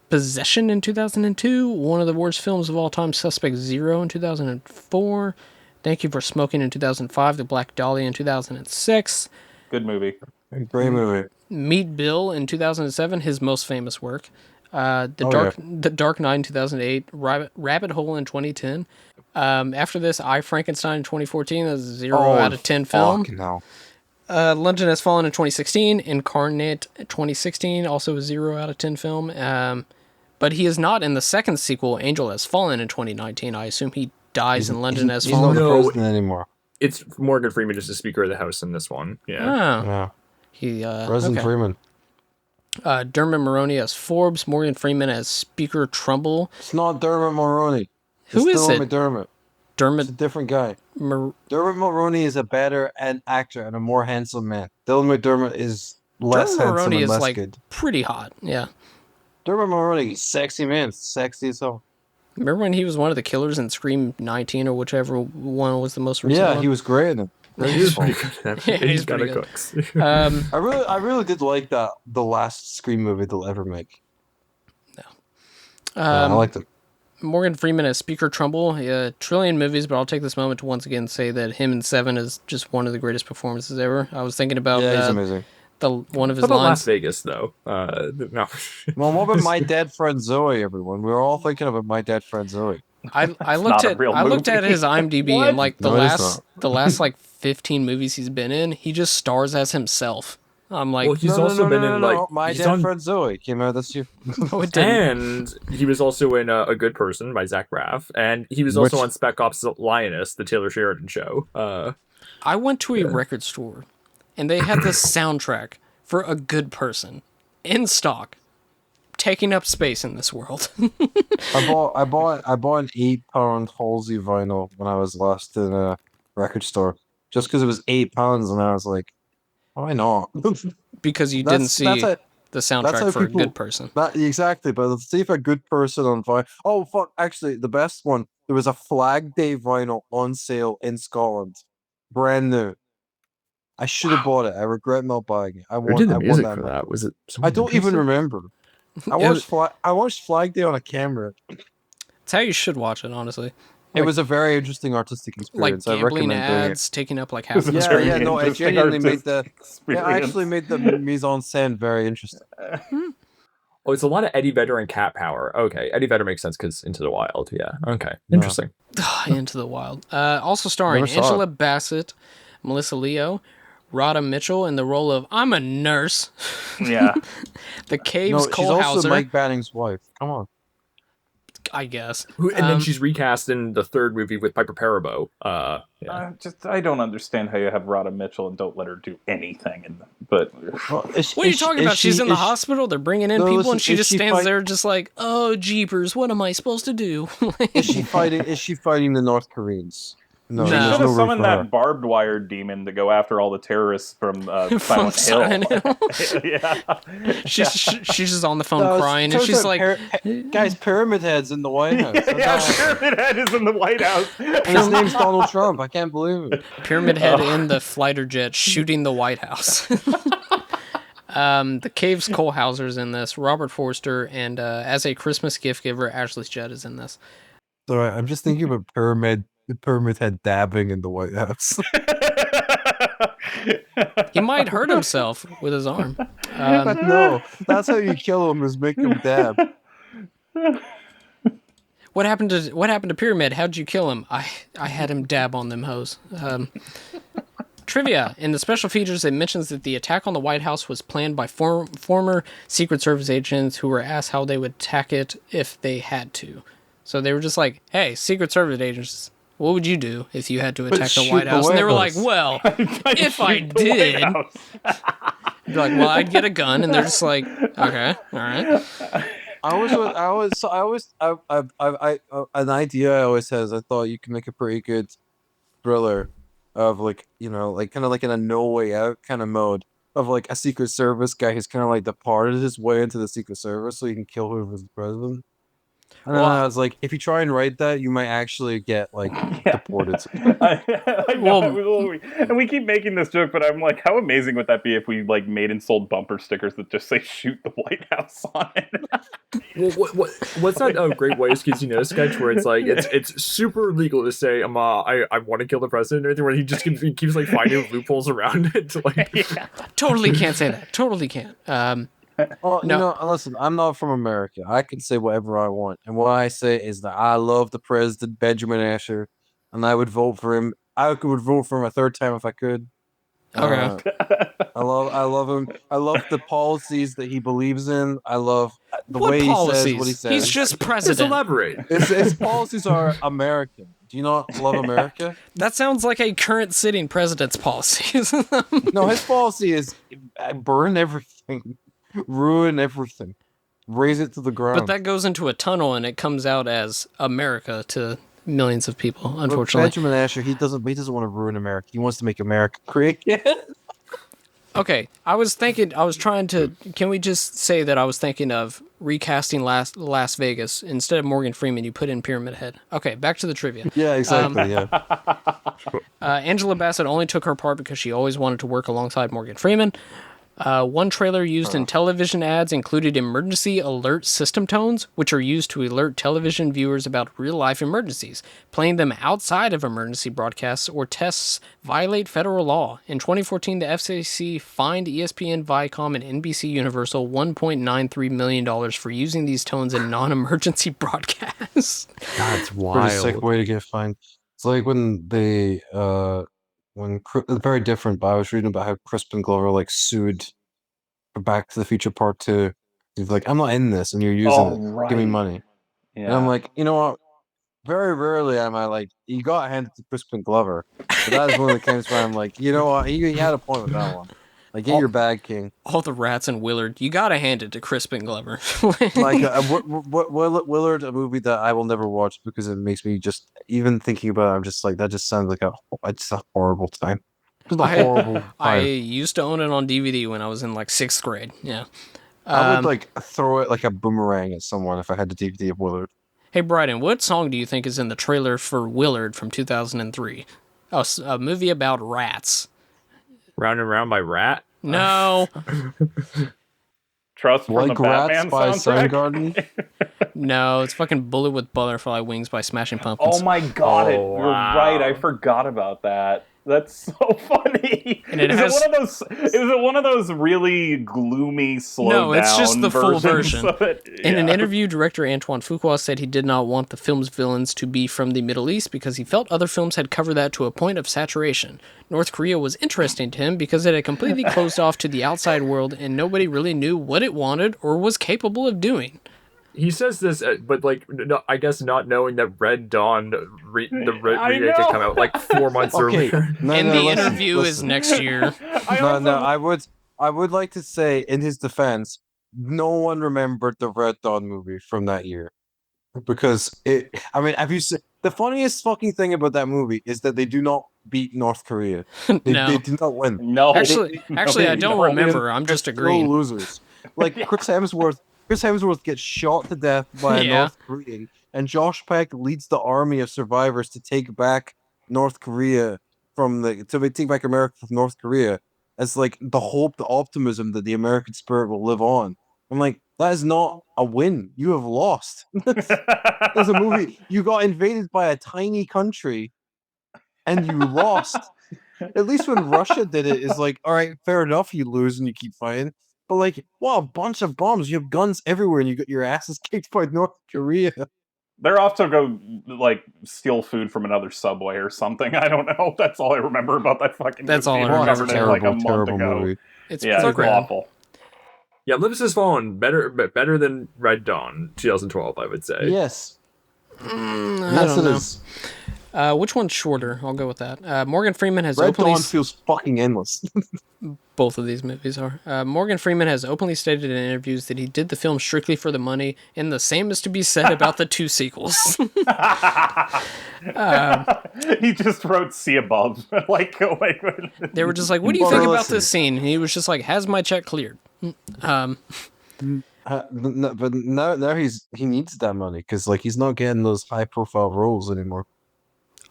[SPEAKER 3] Possession in 2002. One of the worst films of all time. Suspect Zero in 2004. Thank You for Smoking in 2005. The Black Dahlia in 2006.
[SPEAKER 4] Good movie.
[SPEAKER 5] Great movie.
[SPEAKER 3] Meet Bill in 2007, his most famous work. The Dark Knight in 2008. Rabbit Hole in 2010. After this, I, Frankenstein in 2014. That's a 0 out of 10 film.
[SPEAKER 5] No.
[SPEAKER 3] London Has Fallen in 2016. Incarnate 2016, also a 0 out of 10 film. But he is not in the second sequel, Angel Has Fallen, in 2019. I assume he dies in London Has
[SPEAKER 5] He's not
[SPEAKER 3] Fallen.
[SPEAKER 5] the
[SPEAKER 6] No.
[SPEAKER 5] president anymore.
[SPEAKER 6] It's Morgan Freeman is the Speaker of the House in this one. Yeah.
[SPEAKER 3] Oh,
[SPEAKER 5] Yeah.
[SPEAKER 3] he,
[SPEAKER 5] President
[SPEAKER 3] okay.
[SPEAKER 5] Freeman.
[SPEAKER 3] Dermot Mulroney as Forbes. Morgan Freeman as Speaker Trumbull.
[SPEAKER 5] It's not Dermot Mulroney.
[SPEAKER 3] Who
[SPEAKER 5] it's
[SPEAKER 3] is
[SPEAKER 5] Dylan
[SPEAKER 3] it?
[SPEAKER 5] McDermott. It's a
[SPEAKER 3] Dermot
[SPEAKER 5] different guy. Dermot Mulroney is a better actor and a more handsome man. Dylan McDermott is less
[SPEAKER 3] Dermot
[SPEAKER 5] handsome
[SPEAKER 3] Mulroney
[SPEAKER 5] and
[SPEAKER 3] is
[SPEAKER 5] less
[SPEAKER 3] like
[SPEAKER 5] good.
[SPEAKER 3] pretty hot. Yeah.
[SPEAKER 5] Dermot Mulroney, sexy man, sexy as hell.
[SPEAKER 3] Remember when he was one of the killers in Scream 19 or whichever one was the most recent
[SPEAKER 5] Yeah,
[SPEAKER 3] one?
[SPEAKER 5] he was great in it. Great
[SPEAKER 6] He was
[SPEAKER 5] as
[SPEAKER 6] pretty
[SPEAKER 5] fuck.
[SPEAKER 6] good at
[SPEAKER 3] Yeah,
[SPEAKER 6] it.
[SPEAKER 3] he's
[SPEAKER 6] He's got
[SPEAKER 3] pretty
[SPEAKER 6] a
[SPEAKER 3] good.
[SPEAKER 6] cooks.
[SPEAKER 5] I really did like that. The last Scream movie they'll ever make. I liked it.
[SPEAKER 3] Morgan Freeman as Speaker Trumbull. A trillion movies, but I'll take this moment to once again say that him in Seven is just one of the greatest performances ever. I was thinking about
[SPEAKER 5] Yeah, he's amazing.
[SPEAKER 3] one of his
[SPEAKER 6] How about Las
[SPEAKER 3] lines.
[SPEAKER 6] Vegas though? No.
[SPEAKER 5] Well, what about My Dead Friend Zoe, everyone? We were all thinking about My Dead Friend Zoe.
[SPEAKER 3] I
[SPEAKER 4] not
[SPEAKER 3] looked
[SPEAKER 4] a
[SPEAKER 3] at
[SPEAKER 4] real
[SPEAKER 3] his IMDb and like
[SPEAKER 5] No, it is
[SPEAKER 3] the last like 15 movies he's been in, he just stars as himself. I'm like,
[SPEAKER 6] Well, he's also been in like
[SPEAKER 5] My
[SPEAKER 6] he's
[SPEAKER 5] Dead
[SPEAKER 6] done-
[SPEAKER 5] Friend Zoe came out this year.
[SPEAKER 3] no, it didn't.
[SPEAKER 6] And he was also in A Good Person by Zach Braff, and he was also
[SPEAKER 5] Which-
[SPEAKER 6] on Spec Ops Lioness, the Taylor Sheridan show.
[SPEAKER 3] I went to a record store, and they had the soundtrack for A Good Person in stock, taking up space in this world.
[SPEAKER 5] I bought an £8 Halsey vinyl when I was last in a record store, just because it was £8, and I was like, why not?
[SPEAKER 3] Because you didn't see the
[SPEAKER 5] how
[SPEAKER 3] soundtrack for
[SPEAKER 5] people-
[SPEAKER 3] A Good Person.
[SPEAKER 5] That exactly, but let's see if A Good Person on vinyl. Oh fuck! Actually, the best one. There was a Flag Day vinyl on sale in Scotland, brand new. I should have bought it. I regret not buying it. I
[SPEAKER 6] Who
[SPEAKER 5] want.
[SPEAKER 6] did
[SPEAKER 5] I
[SPEAKER 6] the
[SPEAKER 5] want
[SPEAKER 6] music
[SPEAKER 5] that.
[SPEAKER 6] for that? Was it?
[SPEAKER 5] I don't even remember. I watched Flag Day on a camera.
[SPEAKER 3] It's how you should watch it, honestly.
[SPEAKER 5] It was a very interesting artistic
[SPEAKER 3] Like
[SPEAKER 5] experience. I
[SPEAKER 3] gambling
[SPEAKER 5] recommend doing it.
[SPEAKER 3] ads taking up like half of the
[SPEAKER 5] Yeah,
[SPEAKER 3] screen.
[SPEAKER 5] yeah, no, it
[SPEAKER 4] Interesting
[SPEAKER 5] genuinely made
[SPEAKER 4] artistic
[SPEAKER 5] the. Yeah, I actually made the mise en scène very interesting.
[SPEAKER 6] Oh, it's a lot of Eddie Vedder and Cat Power. Okay, Eddie Vedder makes sense because Into the Wild. Yeah. Okay. Interesting.
[SPEAKER 3] Into the Wild. Also starring
[SPEAKER 5] Never saw
[SPEAKER 3] Angela
[SPEAKER 5] it.
[SPEAKER 3] Bassett, Melissa Leo, Rhoda Mitchell in the role of I'm a nurse.
[SPEAKER 4] Yeah.
[SPEAKER 3] The Caves
[SPEAKER 5] No, she's
[SPEAKER 3] Cole
[SPEAKER 5] also
[SPEAKER 3] Hauser,
[SPEAKER 5] Mike Banning's wife. Come on.
[SPEAKER 3] I guess.
[SPEAKER 6] And then she's recast in the third movie with Piper Perabo. Yeah.
[SPEAKER 4] I don't understand how you have Rhoda Mitchell and don't let her do anything. But
[SPEAKER 5] Well,
[SPEAKER 3] What are you talking about? She's in the hospital. They're bringing in
[SPEAKER 5] No,
[SPEAKER 3] people,
[SPEAKER 5] listen,
[SPEAKER 3] and she
[SPEAKER 5] is
[SPEAKER 3] just
[SPEAKER 5] she
[SPEAKER 3] stands there, just like, "Oh, jeepers! What am I supposed to do?"
[SPEAKER 5] Is she fighting? Is she fighting the North Koreans? No,
[SPEAKER 4] She
[SPEAKER 3] No.
[SPEAKER 5] there's
[SPEAKER 4] should
[SPEAKER 5] no
[SPEAKER 4] have
[SPEAKER 5] room
[SPEAKER 4] summoned
[SPEAKER 5] for her.
[SPEAKER 4] that barbed wire demon to go after all the terrorists from
[SPEAKER 3] From
[SPEAKER 4] Silent
[SPEAKER 3] Silent
[SPEAKER 4] Hill.
[SPEAKER 3] Hill.
[SPEAKER 4] Yeah.
[SPEAKER 3] She's just on the phone
[SPEAKER 5] No,
[SPEAKER 3] crying, and
[SPEAKER 5] turns
[SPEAKER 3] she's
[SPEAKER 5] out
[SPEAKER 3] like,
[SPEAKER 5] guys, Pyramid Head's in the White House.
[SPEAKER 4] Yeah, Pyramid Head is in the White House.
[SPEAKER 5] And his name's Donald Trump. I can't believe it.
[SPEAKER 3] Pyramid Head in the fighter jet shooting the White House. The Caves Cole Hauser's in this. Robert Forster, and as a Christmas gift giver, Ashley Judd is in this.
[SPEAKER 5] Sorry, I'm just thinking about the Pyramid Head dabbing in the White House.
[SPEAKER 3] He might hurt himself with his arm.
[SPEAKER 5] But no, that's how you kill him, is make him dab.
[SPEAKER 3] What happened to Pyramid? How'd you kill him? I had him dab on them hoes. Trivia. In the special features, it mentions that the attack on the White House was planned by former Secret Service agents who were asked how they would attack it if they had to. So they were just like, hey, Secret Service agents, what would you do if you had to attack the
[SPEAKER 5] shoot
[SPEAKER 3] White
[SPEAKER 5] the
[SPEAKER 3] House? And they were
[SPEAKER 5] White
[SPEAKER 3] like,
[SPEAKER 5] House.
[SPEAKER 3] well, if I did, I'd be like, well, I'd get a gun. And they're just like, okay, all right.
[SPEAKER 5] An idea I always has. I thought you could make a pretty good thriller of, like, you know, like kind of like in a No Way Out kind of mode of like a Secret Service guy who's kind of like departed his way into the Secret Service so he can kill whoever's the president. And then I was like, if you try and write that, you might actually get like deported.
[SPEAKER 4] And we keep making this joke, but I'm like, how amazing would that be if we like made and sold bumper stickers that just say "Shoot the White House" on it?
[SPEAKER 6] Well, what's that Great Ways Casino sketch where it's like it's super legal to say I want to kill the president or anything, where he just keeps like finding loopholes around it to like
[SPEAKER 3] Totally can't say that. Totally can't.
[SPEAKER 5] Well,
[SPEAKER 3] No.
[SPEAKER 5] you know, listen, I'm not from America. I can say whatever I want. And what I say is that I love the president, Benjamin Asher, and I would vote for him. I would vote for him a third time if I could.
[SPEAKER 3] Okay.
[SPEAKER 5] I love him. I love the policies that he believes in. I love the
[SPEAKER 3] What
[SPEAKER 5] way
[SPEAKER 3] policies?
[SPEAKER 5] he says what he says.
[SPEAKER 3] He's just
[SPEAKER 6] Just
[SPEAKER 3] president.
[SPEAKER 6] elaborate.
[SPEAKER 5] His policies are American. Do you not love America?
[SPEAKER 3] That sounds like a current sitting president's policies.
[SPEAKER 5] No, his policy is burn everything, ruin everything, raise it to the ground.
[SPEAKER 3] But that goes into a tunnel and it comes out as America to millions of people,
[SPEAKER 5] But
[SPEAKER 3] unfortunately.
[SPEAKER 5] Benjamin Asher, he doesn't want to ruin America. He wants to make America great again.
[SPEAKER 3] Okay, can we just say that I was thinking of recasting Las Vegas? Instead of Morgan Freeman, you put in Pyramid Head. Okay, back to the trivia.
[SPEAKER 5] Yeah, exactly. Yeah.
[SPEAKER 3] Angela Bassett only took her part because she always wanted to work alongside Morgan Freeman. One trailer used in television ads included emergency alert system tones, which are used to alert television viewers about real-life emergencies. Playing them outside of emergency broadcasts or tests violate federal law. In 2014, the FCC fined ESPN, Viacom, and NBC Universal $1.93 million for using these tones in non-emergency broadcasts.
[SPEAKER 6] That's
[SPEAKER 5] Pretty sick way to get fined. It's like when they very different, but I was reading about how Crispin Glover like sued for Back to the Future Part 2. He's like, I'm not in this and you're using it. Give me money.
[SPEAKER 4] Yeah.
[SPEAKER 5] And I'm like, you know what? Very rarely am I like, you got handed to Crispin Glover. But that is one of the games where I'm like, you know what? He had a point with that one. Like, get your bag, King.
[SPEAKER 3] All the rats in Willard, you gotta hand it to Crispin Glover.
[SPEAKER 5] Like Willard, a movie that I will never watch because it makes me just, even thinking about it, I'm just like, that just sounds like it's a horrible time. Just a horrible time.
[SPEAKER 3] I used to own it on DVD when I was in like 6th grade. Yeah.
[SPEAKER 5] I would like throw it like a boomerang at someone if I had the DVD of Willard.
[SPEAKER 3] Hey, Bryden, what song do you think is in the trailer for Willard from 2003? Oh, a movie about rats.
[SPEAKER 6] Round and Round by Rat.
[SPEAKER 3] No.
[SPEAKER 4] Trust from
[SPEAKER 5] Like
[SPEAKER 4] the
[SPEAKER 5] Rats
[SPEAKER 4] Batman
[SPEAKER 5] by
[SPEAKER 4] soundtrack.
[SPEAKER 5] Soundgarden.
[SPEAKER 3] No, it's fucking Bullet with Butterfly Wings by Smashing Pumpkins.
[SPEAKER 4] Oh my god!
[SPEAKER 6] Oh,
[SPEAKER 4] You're
[SPEAKER 6] wow.
[SPEAKER 4] right. I forgot about that. That's so funny.
[SPEAKER 3] And it
[SPEAKER 4] is
[SPEAKER 3] has-
[SPEAKER 4] it one of those? Is it one of those really gloomy, slow
[SPEAKER 3] No, it's just
[SPEAKER 4] down
[SPEAKER 3] the full
[SPEAKER 4] versions
[SPEAKER 3] version.
[SPEAKER 4] of it?
[SPEAKER 3] In an
[SPEAKER 4] Yeah.
[SPEAKER 3] interview, director Antoine Fuqua said he did not want the film's villains to be from the Middle East because he felt other films had covered that to a point of saturation. North Korea was interesting to him because it had completely closed off to the outside world and nobody really knew what it wanted or was capable of doing.
[SPEAKER 6] He says this, but like, no, I guess not knowing that Red Dawn remake
[SPEAKER 4] know.
[SPEAKER 6] had come out like 4 months
[SPEAKER 5] Okay,
[SPEAKER 6] earlier.
[SPEAKER 5] no,
[SPEAKER 3] And
[SPEAKER 5] no,
[SPEAKER 3] the
[SPEAKER 5] listen,
[SPEAKER 3] interview is
[SPEAKER 5] listen.
[SPEAKER 3] next year.
[SPEAKER 5] I would like to say in his defense, no one remembered the Red Dawn movie from that year. because I mean, have you seen the funniest fucking thing about that movie is that they do not beat North Korea.
[SPEAKER 3] No.
[SPEAKER 5] They do not win.
[SPEAKER 4] No,
[SPEAKER 3] Actually,
[SPEAKER 4] no,
[SPEAKER 3] I don't
[SPEAKER 4] no.
[SPEAKER 3] remember. I'm
[SPEAKER 5] They're
[SPEAKER 3] just
[SPEAKER 5] still
[SPEAKER 3] agreeing.
[SPEAKER 5] losers. Like Chris Hemsworth gets shot to death by a
[SPEAKER 3] Yeah.
[SPEAKER 5] North Korean, and Josh Peck leads the army of survivors to take back North Korea take back America from North Korea as like the hope, the optimism that the American spirit will live on. I'm like, that is not a win. You have lost. There's a movie. You got invaded by a tiny country and you lost. At least when Russia did it, is like, all right, fair enough, you lose and you keep fighting. But like, wow, a bunch of bombs. You have guns everywhere, and you got your asses kicked by North Korea.
[SPEAKER 4] They're off to go like steal food from another subway or something. I don't know. That's all I remember about that fucking.
[SPEAKER 3] That's
[SPEAKER 4] movie.
[SPEAKER 3] all I remember.
[SPEAKER 4] Covered it like a
[SPEAKER 5] Terrible,
[SPEAKER 4] month
[SPEAKER 5] terrible
[SPEAKER 4] ago.
[SPEAKER 5] movie.
[SPEAKER 3] It's
[SPEAKER 4] Yeah,
[SPEAKER 3] pretty
[SPEAKER 4] it's
[SPEAKER 3] bad.
[SPEAKER 4] awful.
[SPEAKER 6] Yeah, Olympus Has Fallen better than Red Dawn 2012, I would say.
[SPEAKER 5] Yes.
[SPEAKER 3] I
[SPEAKER 5] Yes,
[SPEAKER 3] don't
[SPEAKER 5] it
[SPEAKER 3] know.
[SPEAKER 5] is.
[SPEAKER 3] Which one's shorter? I'll go with that. Morgan Freeman has
[SPEAKER 5] Red
[SPEAKER 3] openly
[SPEAKER 5] Dawn feels fucking endless.
[SPEAKER 3] both of these movies are. Morgan Freeman has openly stated in interviews that he did the film strictly for the money, and the same is to be said about the two sequels.
[SPEAKER 4] He just wrote "See Above." like,
[SPEAKER 3] They were just like, "What do you
[SPEAKER 5] Well,
[SPEAKER 3] think about
[SPEAKER 5] listen.
[SPEAKER 3] this scene?" And he was just like, "Has my check cleared?"
[SPEAKER 5] But now he needs that money because like he's not getting those high profile roles anymore.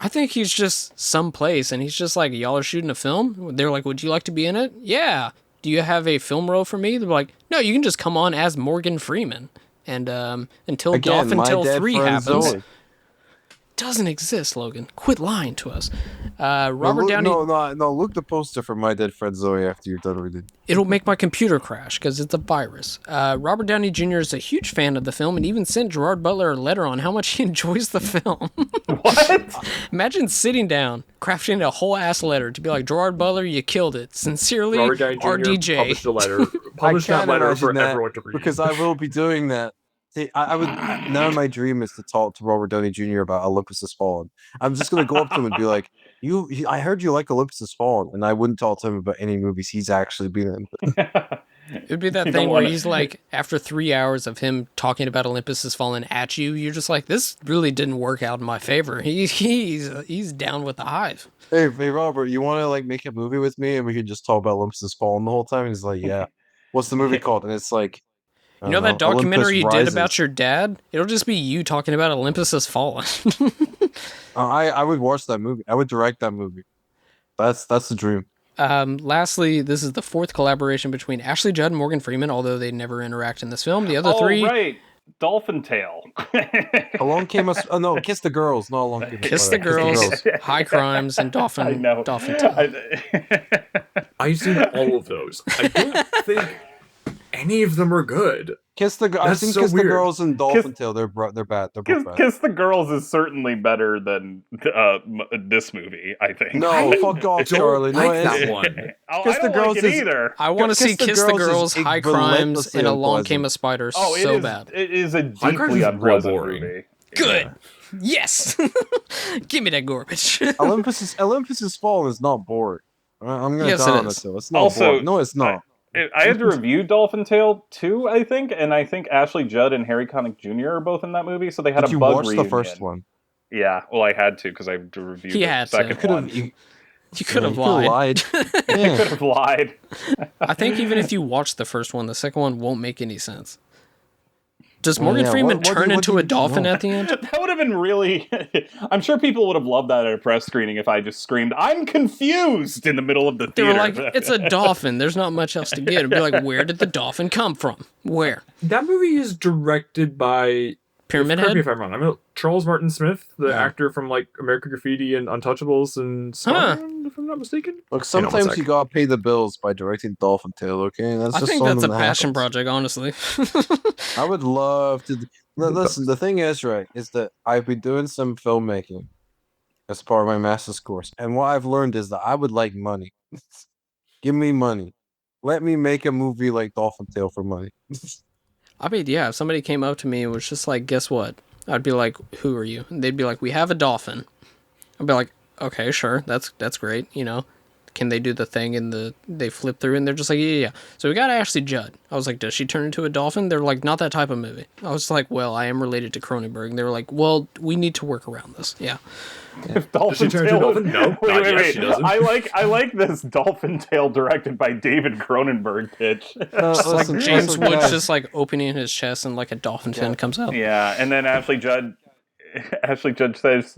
[SPEAKER 3] I think he's just someplace, and he's just like, "Y'all are shooting a film." They're like, "Would you like to be in it?" Yeah. Do you have a film role for me? They're like, "No, you can just come on as Morgan Freeman." And until
[SPEAKER 5] Again,
[SPEAKER 3] Dolphin
[SPEAKER 5] my
[SPEAKER 3] Tale
[SPEAKER 5] dead
[SPEAKER 3] 3
[SPEAKER 5] friend
[SPEAKER 3] happens,
[SPEAKER 5] Zoe.
[SPEAKER 3] doesn't exist, Logan. Quit lying to us. Robert
[SPEAKER 5] look,
[SPEAKER 3] Downey.
[SPEAKER 5] No. Look the poster for My Dead Friend Zoe after you're done reading.
[SPEAKER 3] It'll make my computer crash because it's a virus. Robert Downey Jr. is a huge fan of the film and even sent Gerard Butler a letter on how much he enjoys the film.
[SPEAKER 4] What?
[SPEAKER 3] Imagine sitting down, crafting a whole ass letter to be like, Gerard Butler, you killed it. Sincerely,
[SPEAKER 6] Robert Downey Jr.
[SPEAKER 3] RDJ.
[SPEAKER 6] published a letter. Published that
[SPEAKER 5] can't
[SPEAKER 6] letter
[SPEAKER 5] imagine
[SPEAKER 6] for
[SPEAKER 5] that,
[SPEAKER 6] everyone to read.
[SPEAKER 5] because I will be doing that. See, I would now. My dream is to talk to Robert Downey Jr. about Olympus Has Fallen. I'm just gonna go up to him and be like, I heard you like Olympus Has Fallen," and I wouldn't talk to him about any movies he's actually been in."
[SPEAKER 3] It would be that
[SPEAKER 4] You
[SPEAKER 3] thing
[SPEAKER 4] don't
[SPEAKER 3] where
[SPEAKER 4] wanna-
[SPEAKER 3] he's like, after 3 hours of him talking about Olympus Has Fallen at you, you're just like, this really didn't work out in my favor. He's down with the hive.
[SPEAKER 5] Hey, Robert, you want to like make a movie with me and we can just talk about Olympus Has Fallen the whole time? And he's like, "Yeah." What's the movie called? And it's like, I
[SPEAKER 3] You know
[SPEAKER 5] don't
[SPEAKER 3] that documentary you
[SPEAKER 5] Olympus
[SPEAKER 3] did
[SPEAKER 5] Rises.
[SPEAKER 3] about your dad? It'll just be you talking about Olympus Has Fallen.
[SPEAKER 5] I would watch that movie. I would direct that movie. That's the dream.
[SPEAKER 3] Lastly, this is the fourth collaboration between Ashley Judd and Morgan Freeman, although they never interact in this film. The other three,
[SPEAKER 4] right. Dolphin Tail.
[SPEAKER 5] Along Came a oh no, Kiss the Girls, not Along Came a
[SPEAKER 3] Kiss the Girls, High Crimes, and
[SPEAKER 4] I
[SPEAKER 3] Dolphin
[SPEAKER 4] know.
[SPEAKER 3] Tail.
[SPEAKER 6] I've seen all of those. I don't think any of them are good.
[SPEAKER 5] I've
[SPEAKER 6] That's
[SPEAKER 5] seen
[SPEAKER 6] so
[SPEAKER 5] Kiss the
[SPEAKER 6] weird.
[SPEAKER 5] Girls and Dolphin Tail. They're bad. They're both bad.
[SPEAKER 4] Kiss the Girls is certainly better than this movie, I think.
[SPEAKER 5] No, fuck off,
[SPEAKER 6] Don't
[SPEAKER 5] Charlie. No,
[SPEAKER 6] like that
[SPEAKER 5] it's-
[SPEAKER 6] one.
[SPEAKER 4] I
[SPEAKER 5] Kiss the
[SPEAKER 4] don't
[SPEAKER 5] Girls
[SPEAKER 4] like it
[SPEAKER 5] is-
[SPEAKER 4] either.
[SPEAKER 3] I want to see Kiss the Girls,
[SPEAKER 5] is
[SPEAKER 3] High Crimes,
[SPEAKER 5] relentlessly
[SPEAKER 3] and Along
[SPEAKER 5] unpleasant.
[SPEAKER 3] Came a Spider
[SPEAKER 4] Oh, it
[SPEAKER 3] so
[SPEAKER 4] is,
[SPEAKER 3] bad.
[SPEAKER 4] It is a
[SPEAKER 6] Crimes
[SPEAKER 4] deeply
[SPEAKER 6] is real
[SPEAKER 4] unpleasant
[SPEAKER 6] boring.
[SPEAKER 4] movie.
[SPEAKER 3] Good. Yes. Give me that garbage.
[SPEAKER 5] Olympus Has Fallen is not boring. I'm gonna
[SPEAKER 3] Yes,
[SPEAKER 5] die
[SPEAKER 3] it
[SPEAKER 5] on
[SPEAKER 3] is.
[SPEAKER 5] it. It's not
[SPEAKER 4] Also,
[SPEAKER 5] boring. No, it's not.
[SPEAKER 4] I had to review Dolphin Tale 2, I think, and I think Ashley Judd and Harry Connick Jr. are both in that movie, so they had
[SPEAKER 5] Did
[SPEAKER 4] a
[SPEAKER 5] you
[SPEAKER 4] bug
[SPEAKER 5] watch
[SPEAKER 4] reunion.
[SPEAKER 5] the first one?
[SPEAKER 4] Yeah, well, I had to because I had to review
[SPEAKER 3] He
[SPEAKER 4] the
[SPEAKER 3] had to.
[SPEAKER 4] second
[SPEAKER 5] Could
[SPEAKER 4] one.
[SPEAKER 5] have. You
[SPEAKER 3] You could have
[SPEAKER 5] could have
[SPEAKER 3] lied.
[SPEAKER 5] lied.
[SPEAKER 4] I
[SPEAKER 5] Yeah.
[SPEAKER 4] could have lied.
[SPEAKER 3] I think even if you watch the first one, the second one won't make any sense. Does
[SPEAKER 5] Well,
[SPEAKER 3] Morgan
[SPEAKER 5] yeah,
[SPEAKER 3] Freeman
[SPEAKER 5] what do
[SPEAKER 3] turn
[SPEAKER 5] you-
[SPEAKER 3] into a dolphin
[SPEAKER 5] no.
[SPEAKER 3] at the end?
[SPEAKER 4] That would have been really... I'm sure people would have loved that at a press screening if I just screamed, "I'm confused!" in the middle of the
[SPEAKER 3] They
[SPEAKER 4] theater.
[SPEAKER 3] were like, it's a dolphin. There's not much else to get. It'd be like, where did the dolphin come from? Where?
[SPEAKER 6] That movie is directed by
[SPEAKER 3] Pyramid
[SPEAKER 6] correct me
[SPEAKER 3] Head?
[SPEAKER 6] if I'm wrong. I mean, Charles Martin Smith, the
[SPEAKER 3] Yeah.
[SPEAKER 6] actor from like American Graffiti and Untouchables and Starman, if I'm not mistaken.
[SPEAKER 5] Look,
[SPEAKER 6] Hang on one
[SPEAKER 5] sometimes
[SPEAKER 6] sec.
[SPEAKER 5] you gotta pay the bills by directing Dolphin Tail. Okay, that's
[SPEAKER 3] I
[SPEAKER 5] just
[SPEAKER 3] think that's a
[SPEAKER 5] something that
[SPEAKER 3] passion
[SPEAKER 5] happens.
[SPEAKER 3] project, honestly.
[SPEAKER 5] I would love to. Listen, the thing is, right, is that I've been doing some filmmaking as part of my master's course, and what I've learned is that I would like money. Give me money. Let me make a movie like Dolphin Tail for money.
[SPEAKER 3] I mean, yeah, if somebody came up to me and was just like, guess what? I'd be like, who are you? And they'd be like, we have a dolphin. I'd be like, okay, sure, that's great, you know. can they do the thing? And they flip through and they're just like, yeah. So we got Ashley Judd. I was like, does she turn into a dolphin? They're like, not that type of movie. I was like, well, I am related to Cronenberg. And they were like, well, we need to work around this. Yeah.
[SPEAKER 4] If Dolphin
[SPEAKER 6] Does she turn into a
[SPEAKER 4] Tale,
[SPEAKER 6] dolphin? No, not yet, she doesn't.
[SPEAKER 4] I like this Dolphin Tale directed by David Cronenberg pitch.
[SPEAKER 3] Just like James
[SPEAKER 5] listen,
[SPEAKER 3] Woods
[SPEAKER 5] guys.
[SPEAKER 3] just like opening his chest and like a dolphin fin comes out.
[SPEAKER 4] Yeah, and then Ashley Judd says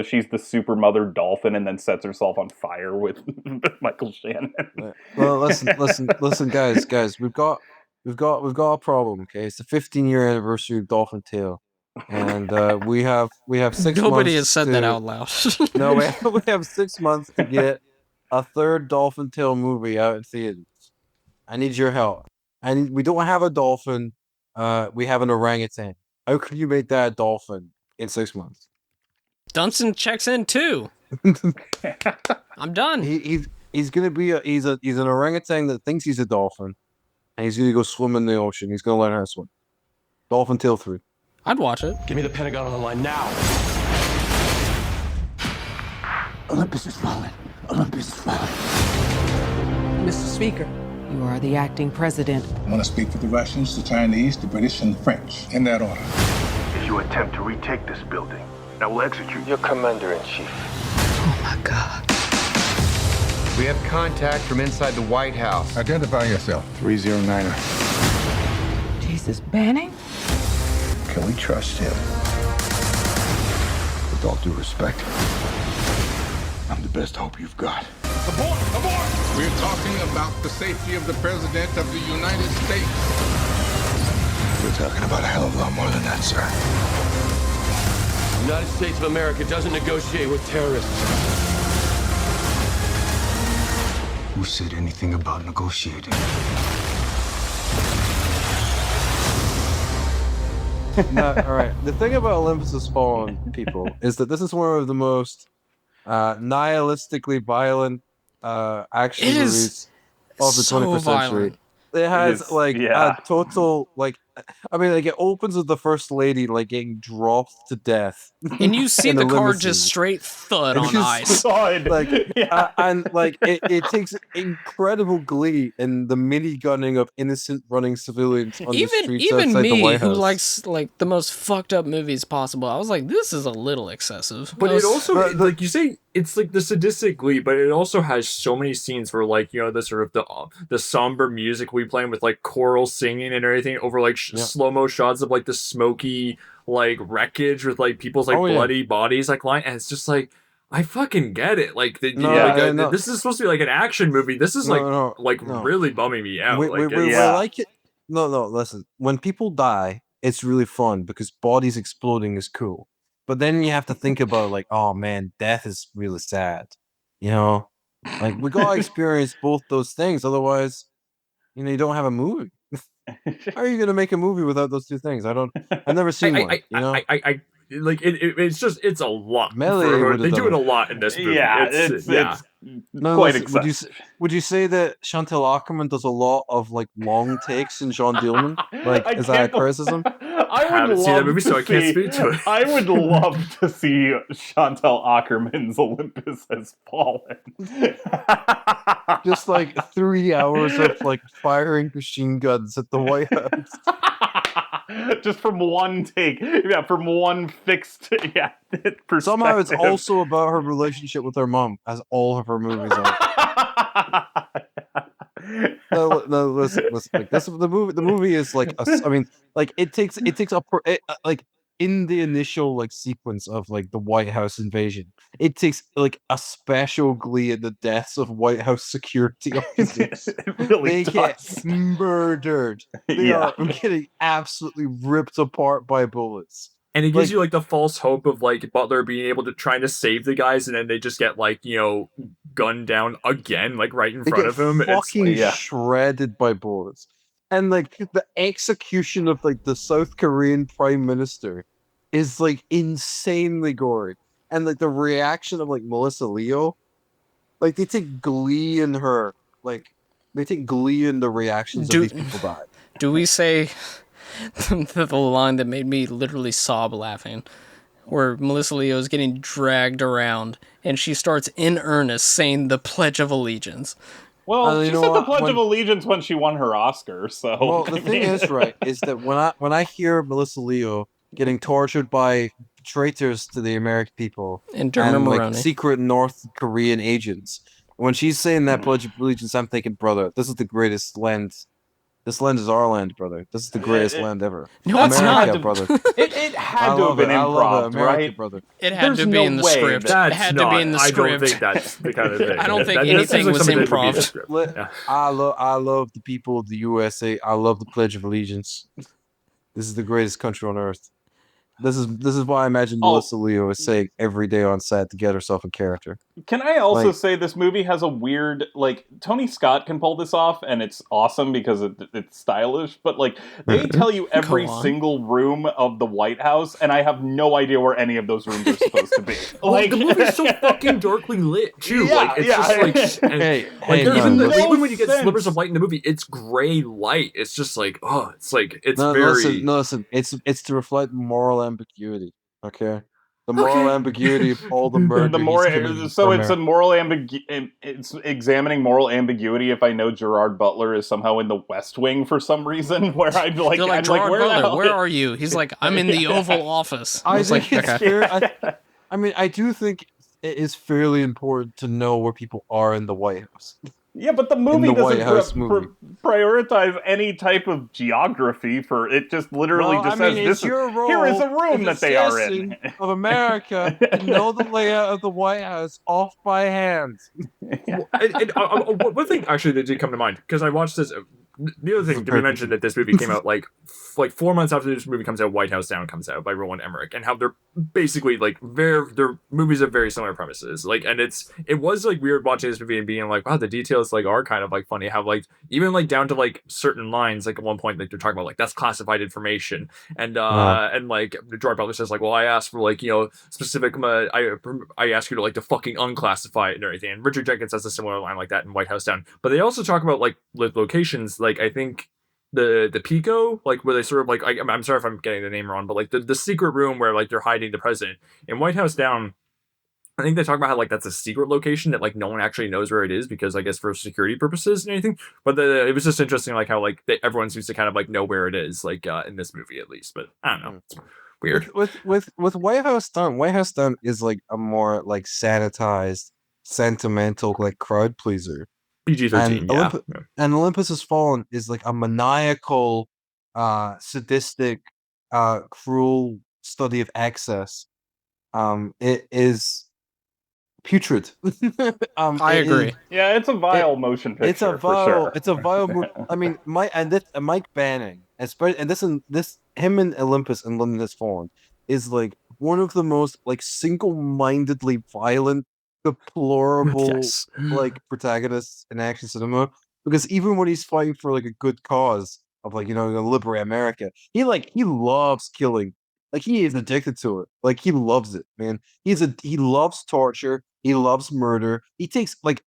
[SPEAKER 4] she's the super mother dolphin, and then sets herself on fire with Michael Shannon.
[SPEAKER 5] Well, listen, guys. We've got a problem. Okay, it's the 15-year anniversary of Dolphin Tale, and we have 6 months.
[SPEAKER 3] Nobody has said that out loud.
[SPEAKER 5] No, we have 6 months to get a third Dolphin Tale movie out in theaters. I need your help. We don't have a dolphin. We have an orangutan. How could you make that a dolphin in 6 months?
[SPEAKER 3] Dunson checks in too. I'm done.
[SPEAKER 5] He's gonna be he's an orangutan that thinks he's a dolphin, and he's gonna go swim in the ocean. He's gonna learn how to swim. Dolphin Tale 3.
[SPEAKER 3] I'd watch it.
[SPEAKER 2] Give me the Pentagon on the line now. Olympus has fallen. Olympus has fallen.
[SPEAKER 7] Mr. Speaker, you are the acting president.
[SPEAKER 8] I want to speak for the Russians, the Chinese, the British, and the French, in that order.
[SPEAKER 9] If you attempt to retake this building, I will execute your commander-in-chief.
[SPEAKER 7] Oh my God.
[SPEAKER 10] We have contact from inside the White House.
[SPEAKER 8] Identify yourself.
[SPEAKER 9] 309er.
[SPEAKER 7] Jesus, Banning?
[SPEAKER 9] Can we trust him? With all due respect, I'm the best hope you've got.
[SPEAKER 8] Abort! Abort! We're talking about the safety of the President of the United States.
[SPEAKER 9] We're talking about a hell of a lot more than that, sir.
[SPEAKER 2] The United States of America doesn't negotiate with terrorists.
[SPEAKER 9] Who said anything about negotiating?
[SPEAKER 5] No, all right. The thing about Olympus Has Fallen, people, is that this is one of the most nihilistically violent action
[SPEAKER 3] It
[SPEAKER 5] movies
[SPEAKER 3] is
[SPEAKER 5] of the
[SPEAKER 3] so
[SPEAKER 5] 21st century.
[SPEAKER 3] violent.
[SPEAKER 5] It has
[SPEAKER 4] yeah.
[SPEAKER 5] a total it opens with the first lady getting dropped to death.
[SPEAKER 3] And you see
[SPEAKER 5] in
[SPEAKER 3] the
[SPEAKER 5] a
[SPEAKER 3] car
[SPEAKER 5] limousine.
[SPEAKER 3] just straight thud
[SPEAKER 5] And
[SPEAKER 3] on
[SPEAKER 5] you
[SPEAKER 3] ice.
[SPEAKER 5] It takes incredible glee in the mini gunning of innocent running civilians on the streets
[SPEAKER 3] Even
[SPEAKER 5] outside the
[SPEAKER 3] me,
[SPEAKER 5] White
[SPEAKER 3] who
[SPEAKER 5] House.
[SPEAKER 3] likes the most fucked up movies possible, I was like, this is a little excessive.
[SPEAKER 6] But
[SPEAKER 3] I was-
[SPEAKER 6] it also, like you say, it's like the sadistic glee, but it also has so many scenes where, the sort of the somber music we play with choral singing and everything over slow-mo shots of the smoky wreckage with people's bloody bodies lying, and it's just I fucking get it. This is supposed to be an action movie. This is
[SPEAKER 5] No.
[SPEAKER 6] really bumming me out.
[SPEAKER 5] We like it. No, listen. When people die, it's really fun because bodies exploding is cool. But then you have to think about oh man, death is really sad. We gotta experience both those things. Otherwise, you don't have a movie. How are you gonna make a movie without those two things? I've never seen one.
[SPEAKER 6] It's a lot.
[SPEAKER 5] Melee
[SPEAKER 6] They do it a lot in this movie.
[SPEAKER 4] Yeah,
[SPEAKER 6] It's
[SPEAKER 5] No,
[SPEAKER 4] quite
[SPEAKER 5] listen,
[SPEAKER 4] excessive.
[SPEAKER 5] would you say that Chantal Ackerman does a lot of long takes in Jeanne Dielman? Is that a criticism?
[SPEAKER 4] I
[SPEAKER 6] haven't seen that movie, so I can't speak to it.
[SPEAKER 4] I would love to see Chantal Ackerman's Olympus Has Fallen.
[SPEAKER 5] Just 3 hours of firing machine guns at the White House.
[SPEAKER 4] Just from one take. Yeah, from one fixed perspective.
[SPEAKER 5] Somehow it's also about her relationship with her mom, as all of her movies are. No, listen. The movie is it takes in the initial sequence of the White House invasion, it takes a special glee in the deaths of White House security officers.
[SPEAKER 4] It really
[SPEAKER 5] They
[SPEAKER 4] does.
[SPEAKER 5] get murdered. They are getting absolutely ripped apart by bullets.
[SPEAKER 6] And it gives you the false hope of Butler being able to try to save the guys, and then they just get gunned down again, right in front of him.
[SPEAKER 5] Fucking shredded by bullets. And the execution of the South Korean Prime Minister is insanely gory. And the reaction of Melissa Leo, they take glee in her. They take glee in the reactions of these people die.
[SPEAKER 3] Do we say the line that made me literally sob laughing? where Melissa Leo is getting dragged around, and she starts in earnest saying the Pledge of Allegiance.
[SPEAKER 4] Well, she said the Pledge of Allegiance when she won her Oscar, so...
[SPEAKER 5] Well, the thing is, right, is that when I hear Melissa Leo getting tortured by traitors to the American people
[SPEAKER 3] and like
[SPEAKER 5] secret North Korean agents, when she's saying that Pledge of Allegiance, I'm thinking, brother, this is the greatest land. This land is our land, brother. This is the greatest land ever.
[SPEAKER 3] No, it's
[SPEAKER 5] America,
[SPEAKER 3] not,
[SPEAKER 5] brother.
[SPEAKER 4] It had to have been improv, right?
[SPEAKER 5] Brother.
[SPEAKER 3] It had to be in the script. It had to be in the script.
[SPEAKER 6] I don't think that's the kind of thing.
[SPEAKER 3] I don't think anything was improv.
[SPEAKER 6] Yeah.
[SPEAKER 5] I love the people of the USA. I love the Pledge of Allegiance. This is the greatest country on earth. This is why I imagine Melissa Leo is saying every day on set to get herself in character.
[SPEAKER 4] Can I also say this movie has a weird, like, Tony Scott can pull this off, and it's awesome because it's stylish, but, like, they tell you every single room of the White House, and I have no idea where any of those rooms are supposed to be.
[SPEAKER 6] Like, the movie's so fucking darkly lit, too. Yeah, like, it's just like... even when you get slivers of light in the movie, it's gray light. It's just like, it's very...
[SPEAKER 5] Listen, it's to reflect moral ambiguity, okay? The moral ambiguity of all the murder.
[SPEAKER 4] It's a moral it's examining moral ambiguity. If I know Gerard Butler is somehow in the West Wing for some reason, where I'm like,
[SPEAKER 3] they're like, Gerard Butler, where are you? He's like, I'm in the Oval Office.
[SPEAKER 5] I mean, I do think it is fairly important to know where people are in the White House.
[SPEAKER 4] Yeah, but the movie doesn't prioritize any type of geography for it. Just literally says here is a room that they are in.
[SPEAKER 5] Of America, to know the layout of the White House off by hand.
[SPEAKER 6] One thing actually that did come to mind because I watched this. The other thing to be mentioned that this movie came out like 4 months after this movie comes out, White House Down comes out by Roland Emmerich, and how they're basically like their movies have very similar premises. Like, and it was like weird watching this movie and being like, wow, the details like are kind of like funny. How like even like down to like certain lines, like at one point like they're talking about like that's classified information, and like Gerard Butler says like, well, I asked for like specific, I asked you to like to fucking unclassify it and everything. And Richard Jenkins has a similar line like that in White House Down. But they also talk about like locations. Like I think the Pico, like where they sort of like I'm sorry if I'm getting the name wrong, but like the secret room where like they're hiding the president in White House Down. I think they talk about how like that's a secret location that like no one actually knows where it is because I guess for security purposes and anything. But it was just interesting like how like everyone seems to kind of like know where it is like in this movie at least. But I don't know, it's weird.
[SPEAKER 5] With White House Down is like a more like sanitized, sentimental like crowd pleaser.
[SPEAKER 6] PG-13,
[SPEAKER 5] and Olympus Has Fallen is like a maniacal, sadistic, cruel study of excess. It is putrid.
[SPEAKER 3] I agree.
[SPEAKER 4] Yeah, it's a vile motion picture.
[SPEAKER 5] It's a vile. I mean, Mike Banning, especially, and this him and Olympus and London Has Fallen is like one of the most like single-mindedly violent, deplorable like protagonists in action cinema, because even when he's fighting for like a good cause of like to liberate America, he loves killing. Like he is addicted to it. Like he loves it, man. He loves torture. He loves murder. He takes like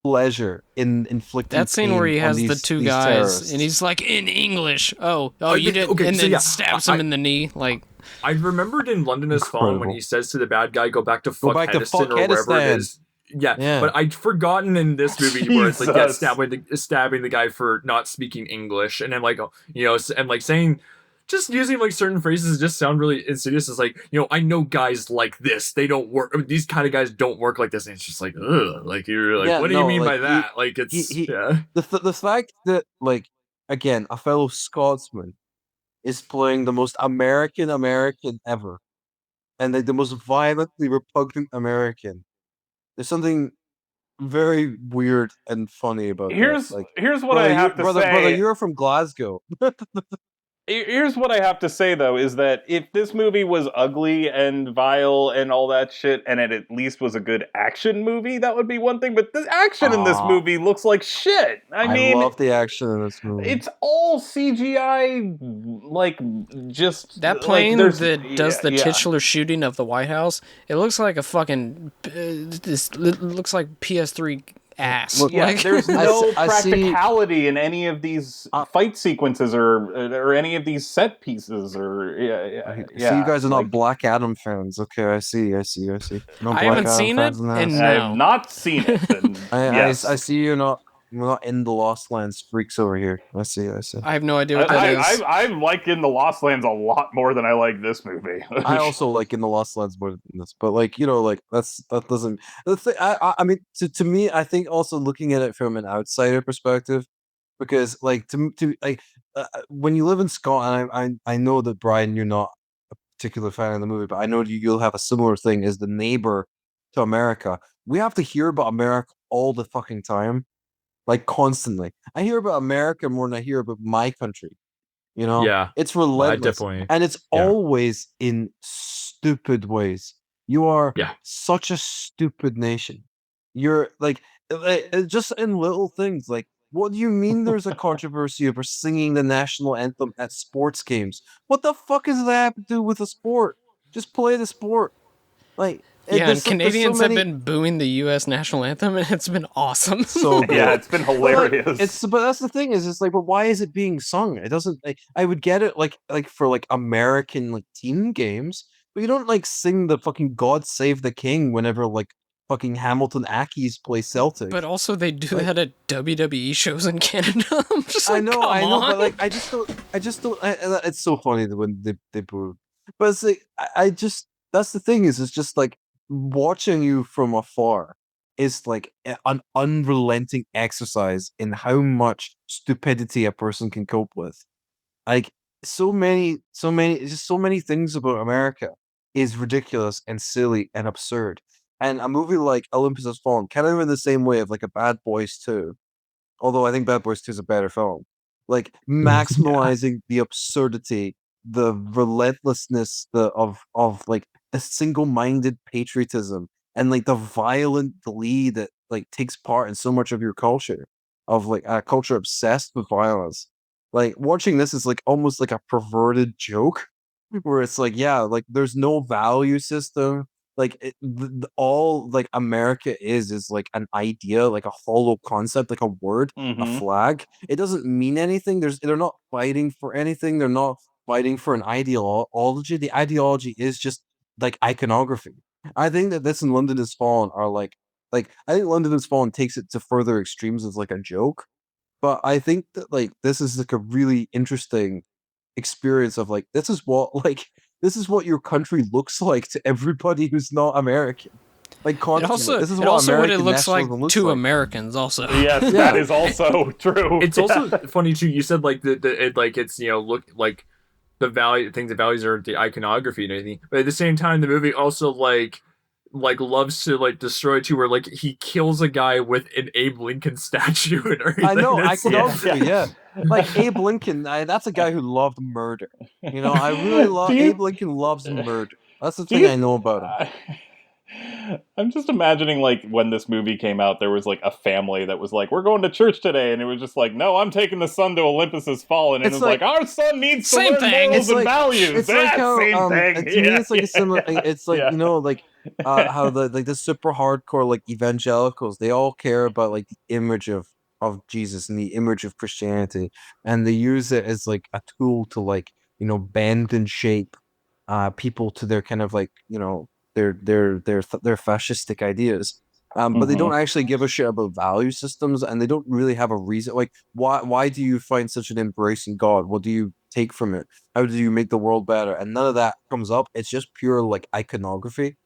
[SPEAKER 5] pleasure in inflicting
[SPEAKER 3] that scene
[SPEAKER 5] pain
[SPEAKER 3] where he has
[SPEAKER 5] on
[SPEAKER 3] the two guys
[SPEAKER 5] terrorists.
[SPEAKER 3] And he's like in English. Oh, you did, okay, and then stabs him in the knee. Like
[SPEAKER 6] I remembered in London Has Fallen when he says to the bad guy, "Go back to fuck Hediston," or wherever it is. Yeah, but I'd forgotten in this movie where it's like stabbing the guy for not speaking English, and then like and like saying. Just using like certain phrases just sound really insidious. It's like, I know guys like this. They don't work. These kind of guys don't work like this. And it's just like, ugh. Like you're like, what do you mean by that? Like it's
[SPEAKER 5] the fact that like again a fellow Scotsman is playing the most American ever, and like the most violently repugnant American. There's something very weird and funny about that.
[SPEAKER 4] Here's what I have to say.
[SPEAKER 5] Brother, you're from Glasgow.
[SPEAKER 4] Here's what I have to say, though, is that if this movie was ugly and vile and all that shit, and it at least was a good action movie, that would be one thing. But the action in this movie looks like shit. I
[SPEAKER 5] love the action in this movie.
[SPEAKER 4] It's all CGI, like, just...
[SPEAKER 3] That plane that does the titular shooting of the White House, it looks like a fucking... It looks like PS3 ass.
[SPEAKER 5] Look,
[SPEAKER 4] Yeah,
[SPEAKER 3] Like,
[SPEAKER 4] there's
[SPEAKER 5] I
[SPEAKER 4] no
[SPEAKER 5] see-
[SPEAKER 4] practicality in any of these fight sequences or any of these set pieces or
[SPEAKER 5] So you guys are
[SPEAKER 4] like,
[SPEAKER 5] not Black Adam fans. Okay, I see. No
[SPEAKER 3] I
[SPEAKER 5] Black
[SPEAKER 3] haven't
[SPEAKER 5] Adam
[SPEAKER 3] seen it,
[SPEAKER 5] fans in the
[SPEAKER 3] and
[SPEAKER 5] house.
[SPEAKER 4] I have
[SPEAKER 3] no.
[SPEAKER 4] not seen it. And
[SPEAKER 5] I
[SPEAKER 4] yes,
[SPEAKER 5] see you're not in the Lost Lands freaks over here. I see.
[SPEAKER 3] I have no idea what that is.
[SPEAKER 4] I like In the Lost Lands a lot more than I like this movie.
[SPEAKER 5] I also like In the Lost Lands more than this, but like like that doesn't. The thing, I mean, to me, I think also looking at it from an outsider perspective, because like to like when you live in Scotland, I know that Brian, you're not a particular fan of the movie, but I know you'll have a similar thing as the neighbor to America. We have to hear about America all the fucking time, like constantly. I hear about America more than I hear about my country.
[SPEAKER 6] Yeah.
[SPEAKER 5] It's
[SPEAKER 6] I
[SPEAKER 5] relentless,
[SPEAKER 6] definitely.
[SPEAKER 5] and it's
[SPEAKER 6] Yeah.
[SPEAKER 5] always in stupid ways. You are
[SPEAKER 6] Yeah.
[SPEAKER 5] such a stupid nation. You're like just in little things. Like, what do you mean? There's a controversy over singing the national anthem at sports games. What the fuck does that have to do with the sport? Just play the sport. Like,
[SPEAKER 3] Yeah, and
[SPEAKER 5] there's so
[SPEAKER 3] Canadians have
[SPEAKER 5] many.
[SPEAKER 3] been booing the U.S. national anthem, and it's been awesome.
[SPEAKER 5] So good.
[SPEAKER 4] Yeah, it's been hilarious.
[SPEAKER 5] But that's the thing is, it's like, but why is it being sung? It doesn't. Like, I would get it, like for like American like team games, but you don't like sing the fucking "God Save the King" whenever like fucking Hamilton Accies play Celtic.
[SPEAKER 3] But also, they do
[SPEAKER 5] Like-
[SPEAKER 3] that at WWE shows in Canada. I'm just like,
[SPEAKER 5] I know,
[SPEAKER 3] come on.
[SPEAKER 5] but like, I just don't. It's so funny that when they boo, but it's like, I just that's the thing is, it's just like watching you from afar is like an unrelenting exercise in how much stupidity a person can cope with. Like just so many things about America is ridiculous and silly and absurd. And a movie like Olympus Has Fallen, kind of in the same way of like a Bad Boys 2, although I think Bad Boys 2 is a better film. Like maximizing the absurdity, the relentlessness of like a single-minded patriotism and like the violent glee that like takes part in so much of your culture, of like a culture obsessed with violence. Like watching this is like almost like a perverted joke where it's like, yeah, like there's no value system. Like all like America is like an idea, like a hollow concept, like a word, a flag. It doesn't mean anything. They're not fighting for anything. They're not fighting for an ideology. The ideology is just like iconography. I think that this and London Has Fallen are like I think London Has Fallen takes it to further extremes as like a joke. But I think that like this is like a really interesting experience of like this is what your country looks like to everybody who's not American. Like constantly. This is what
[SPEAKER 3] what it
[SPEAKER 5] American
[SPEAKER 3] looks like
[SPEAKER 5] nationalism looks
[SPEAKER 3] to
[SPEAKER 5] like.
[SPEAKER 3] Americans. Also,
[SPEAKER 4] Yes, that is also true.
[SPEAKER 6] It's also funny too. You said like like it's look like the value things that values are the iconography and everything, but at the same time the movie also like loves to like destroy too, where like he kills a guy with an Abe Lincoln statue and everything.
[SPEAKER 5] I know,
[SPEAKER 6] That's-
[SPEAKER 5] iconography, yeah. Like Abe Lincoln, that's a guy who loved murder. I really love Abe Lincoln loves murder. That's the thing I know about him.
[SPEAKER 4] I'm just imagining like when this movie came out, there was like a family that was like, "We're going to church today," and it was just like, "No, I'm taking the son to Olympus Has Fallen," and
[SPEAKER 5] It's
[SPEAKER 4] it's like, "Our son needs to
[SPEAKER 3] Same
[SPEAKER 4] learn
[SPEAKER 3] thing.
[SPEAKER 4] morals and
[SPEAKER 5] like,
[SPEAKER 4] values."
[SPEAKER 5] It's like how
[SPEAKER 4] same thing.
[SPEAKER 5] to me it's like a similar. It's like
[SPEAKER 4] Yeah.
[SPEAKER 5] like how the super hardcore like evangelicals, they all care about like the image of Jesus and the image of Christianity, and they use it as like a tool to like bend and shape people to their kind of like their fascistic ideas. But they don't actually give a shit about value systems, and they don't really have a reason. Like, why do you find such an embrace in God? What do you take from it? How do you make the world better? And none of that comes up. It's just pure like iconography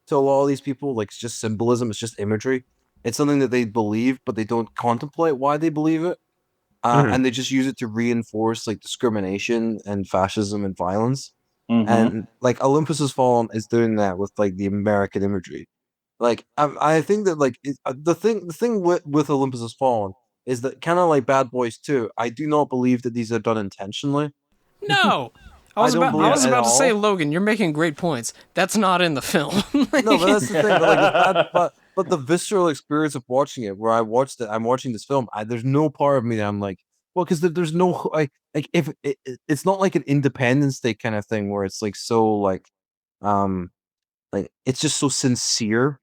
[SPEAKER 5] to a lot of these people. Like, it's just symbolism. It's just imagery. It's something that they believe, but they don't contemplate why they believe it, and they just use it to reinforce like discrimination and fascism and violence. And like Olympus Has Fallen is doing that with like the American imagery. Like I think that like the thing with Olympus Has Fallen is that kind of like Bad Boys 2. I do not believe that these are done intentionally.
[SPEAKER 3] no. I was about to say, Logan, you're making great points. That's not in the film.
[SPEAKER 5] No, but that's the thing. But like, but the visceral experience of watching it, where I watched it, I'm watching this film. There's no part of me that I'm like, well, because there's no like if it's not like an Independence Day kind of thing where it's like so like it's just so sincere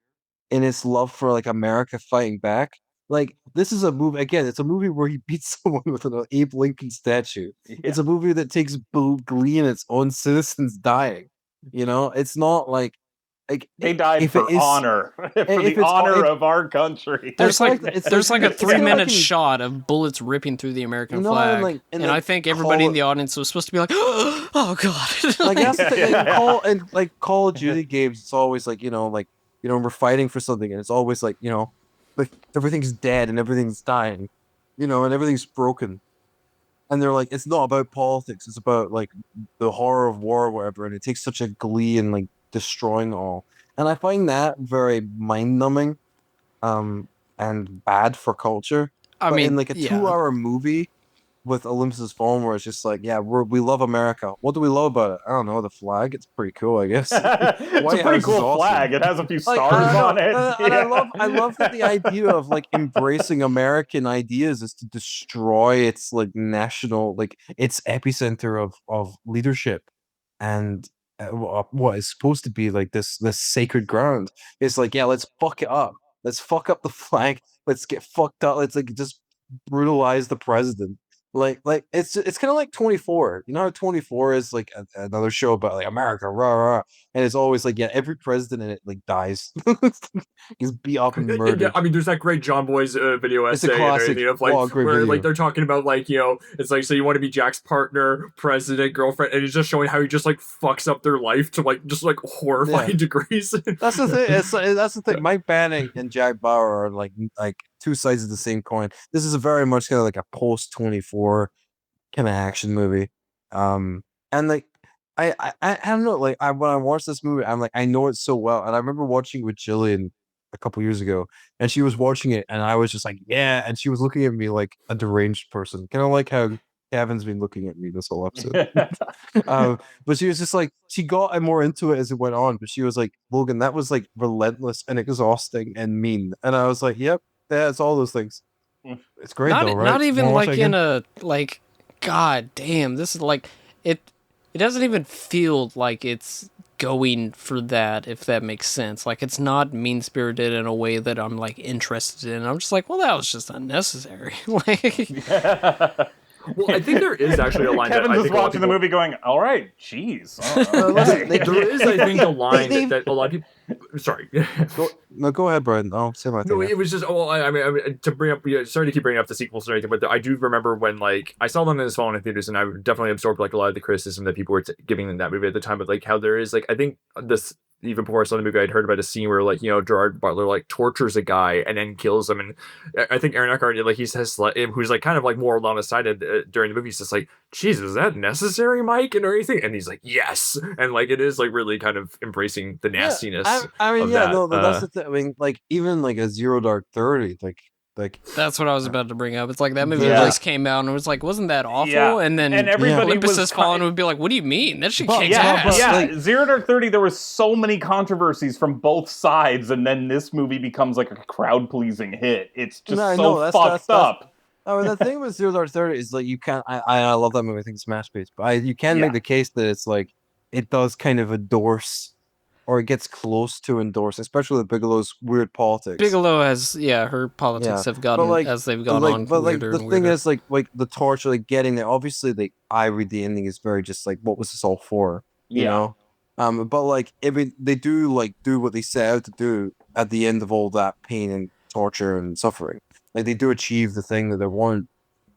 [SPEAKER 5] in its love for like America fighting back. Like, this is a movie, again, it's a movie where he beats someone with an Abe Lincoln statue. It's a movie that takes glee in its own citizens dying. You know, it's not like
[SPEAKER 4] they died
[SPEAKER 5] if
[SPEAKER 4] for
[SPEAKER 5] it is
[SPEAKER 4] honor, for
[SPEAKER 5] if
[SPEAKER 4] the
[SPEAKER 5] it's
[SPEAKER 4] honor of our country.
[SPEAKER 3] There's like
[SPEAKER 5] it's
[SPEAKER 3] there's like a
[SPEAKER 5] it's kinda
[SPEAKER 3] 3-minute
[SPEAKER 5] like
[SPEAKER 3] shot of bullets ripping through the American
[SPEAKER 5] You know,
[SPEAKER 3] flag,
[SPEAKER 5] like-
[SPEAKER 3] and
[SPEAKER 5] and
[SPEAKER 3] I
[SPEAKER 5] like
[SPEAKER 3] think everybody in
[SPEAKER 5] Call-
[SPEAKER 3] the audience was supposed to be like, "Oh God!"
[SPEAKER 5] like that's the thing. Like Call of Duty games, it's always like we're fighting for something, and it's always like like everything's dead and everything's dying, and everything's broken, and they're like, it's not about politics, it's about like the horror of war or whatever, and it takes such a glee in like destroying all, and I find that very mind numbing, and bad for culture.
[SPEAKER 3] I
[SPEAKER 5] But
[SPEAKER 3] mean,
[SPEAKER 5] in like a
[SPEAKER 3] yeah.
[SPEAKER 5] 2-hour movie with Olympus Has Fallen, where it's just like, yeah, we love America. What do we love about it? I don't know, the flag. It's pretty cool, I guess.
[SPEAKER 4] It's a pretty cool flag. It has a few stars on it.
[SPEAKER 5] And I love that the idea of like embracing American ideas is to destroy its like national, like its epicenter of leadership, and what is supposed to be like this sacred ground. It's like, yeah, let's fuck it up. Let's fuck up the flag. Let's get fucked up. Let's like just brutalize the president. Like it's kind of like 24. You know how 24 is like another show about like America, rah rah, and it's always like, yeah, every president in it like dies. He's beat up and murdered.
[SPEAKER 6] Yeah, I mean, there's that great John Boy's video
[SPEAKER 5] It's a
[SPEAKER 6] essay and
[SPEAKER 5] classic.
[SPEAKER 6] everything of like
[SPEAKER 5] Well, a great
[SPEAKER 6] where
[SPEAKER 5] video.
[SPEAKER 6] like they're talking about like it's like, so you want to be Jack's partner, president, girlfriend, and he's just showing how he just like fucks up their life to like just like horrifying degrees.
[SPEAKER 5] That's the thing. That's the thing. Mike Banning and Jack Bauer are like two sides of the same coin. This is a very much kind of like a post 24 kind of action movie. And like I don't know, like when I watched this movie, I'm like, I know it so well. And I remember watching it with Jillian a couple years ago, and she was watching it, and I was just like, yeah, and she was looking at me like a deranged person, kind of like how Kevin's been looking at me this whole episode. But she was just like, she got more into it as it went on, but she was like, Logan, that was like relentless and exhausting and mean. And I was like, yep, yeah, it's all those things. It's great
[SPEAKER 3] not,
[SPEAKER 5] though, right?
[SPEAKER 3] Not even
[SPEAKER 5] Wanna watch
[SPEAKER 3] like
[SPEAKER 5] it
[SPEAKER 3] in
[SPEAKER 5] again?
[SPEAKER 3] a like, God damn, this is like it. It doesn't even feel like it's going for that, if that makes sense. Like, it's not mean spirited in a way that I'm like interested in. I'm just like, well, that was just unnecessary. Like,
[SPEAKER 6] Well, I think there is actually a line.
[SPEAKER 4] Kevin's
[SPEAKER 6] that I
[SPEAKER 4] just
[SPEAKER 6] think a lot of
[SPEAKER 4] watching the
[SPEAKER 6] people-
[SPEAKER 4] movie, going, "All right, jeez."
[SPEAKER 6] Listen, there is, I think, a line that a lot of people. Sorry.
[SPEAKER 5] Go ahead, Brian. I'll say my thing.
[SPEAKER 6] No, it was just. Oh, I mean, to bring up. Sorry to keep bringing up the sequels and everything, but I do remember when like I saw them in this fall in theaters, and I definitely absorbed like a lot of the criticism that people were giving in that movie at the time. But like how there is like I think this. Even before I saw the movie, I'd heard about a scene where, like, Gerard Butler, like, tortures a guy and then kills him. And I think Aaron Eckhart, like, he says, like, who's, like, kind of, like, more on the side during the movie, he's just like, geez, is that necessary, Mike? And everything. And he's like, yes. And, like, it is, like, really kind of embracing the nastiness.
[SPEAKER 5] I mean,
[SPEAKER 6] of
[SPEAKER 5] yeah,
[SPEAKER 6] that.
[SPEAKER 5] no, that's the thing. I mean, like, even, like, a Zero Dark 30, like,
[SPEAKER 3] that's what I was about to bring up. It's like that movie
[SPEAKER 5] Yeah.
[SPEAKER 3] just came out and it was like, wasn't that awful?
[SPEAKER 4] Yeah.
[SPEAKER 3] And then
[SPEAKER 4] And everybody
[SPEAKER 3] Olympus
[SPEAKER 4] was
[SPEAKER 3] Has Fallen would be like, what do you mean? That shit kicks
[SPEAKER 4] Yeah,
[SPEAKER 3] ass.
[SPEAKER 4] yeah.
[SPEAKER 5] like-
[SPEAKER 4] Zero Dark 30, there was so many controversies from both sides, and then this movie becomes like a crowd-pleasing hit. It's just
[SPEAKER 5] No, I
[SPEAKER 4] so
[SPEAKER 5] know, that's-
[SPEAKER 4] fucked
[SPEAKER 5] that's-
[SPEAKER 4] up.
[SPEAKER 5] I mean, the thing with Zero Dark 30 is like you can't. I love that movie. I think it's a masterpiece. But you can
[SPEAKER 4] Yeah.
[SPEAKER 5] make the case that it's like it does kind of endorse, or it gets close to endorse, especially with Bigelow's weird politics.
[SPEAKER 3] Bigelow has, her politics have gotten, as they've gone on,
[SPEAKER 5] but like
[SPEAKER 3] weirder
[SPEAKER 5] the
[SPEAKER 3] and
[SPEAKER 5] thing
[SPEAKER 3] weirder.
[SPEAKER 5] is, like the torture, like getting there. Obviously, I read the ending is very just like, what was this all for? You
[SPEAKER 4] Yeah.
[SPEAKER 5] know. But like, I mean, they do what they set out to do at the end of all that pain and torture and suffering. Like they do achieve the thing that they want,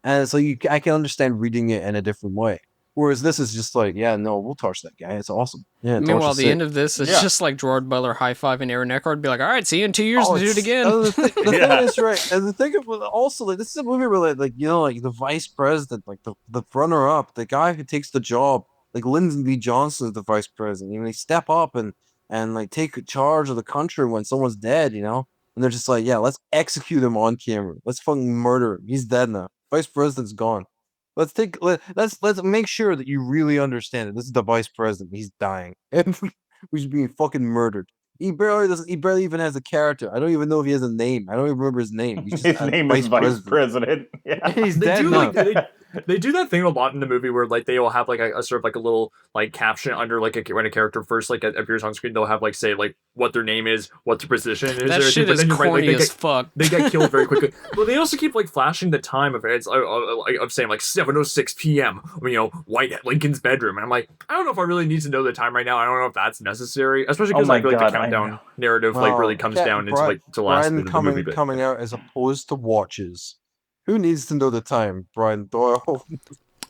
[SPEAKER 5] and so I can understand reading it in a different way. Whereas this is just like, yeah, no, we'll torch that guy. It's awesome. Yeah.
[SPEAKER 3] Meanwhile, the end of this is
[SPEAKER 4] Yeah.
[SPEAKER 3] just like Gerard Butler high-fiving Aaron Eckhart, be like, all right, see you in 2 years to do it again.
[SPEAKER 5] The thing
[SPEAKER 4] Yeah.
[SPEAKER 5] is, right, and the thing of also, like, this is a movie where, like, like the vice president, like the runner-up, the guy who takes the job, like Lyndon B. Johnson is the vice president. They step up and like take charge of the country when someone's dead, and they're just like, yeah, let's execute him on camera. Let's fucking murder him. He's dead now. Vice president's gone. Let's make sure that you really understand it. This is the vice president. He's dying. He's being fucking murdered. He barely even has a character. I don't even know if he has a name. I don't even remember his name. He's just
[SPEAKER 4] His name is Vice President. Yeah.
[SPEAKER 5] He's
[SPEAKER 6] They
[SPEAKER 5] dead
[SPEAKER 6] do
[SPEAKER 5] now.
[SPEAKER 6] like They do that thing a lot in the movie where like they will have like a sort of like a little like caption under like when a character first like appears on screen. They'll have like say like what their name is, what their position is.
[SPEAKER 3] That shit
[SPEAKER 6] but
[SPEAKER 3] is
[SPEAKER 6] then you're
[SPEAKER 3] corny
[SPEAKER 6] right, like,
[SPEAKER 3] as fuck.
[SPEAKER 6] They get killed very quickly. But they also keep like flashing the time of it. Of saying like 7:06 p.m. You know, White Lincoln's bedroom, and I'm like, I don't know if I really need to know the time right now. I don't know if that's necessary, especially because I feel like the countdown narrative like really comes down into like to last bit of the movie. But
[SPEAKER 5] coming out as opposed to watches. Who needs to know the time, Brian Doyle?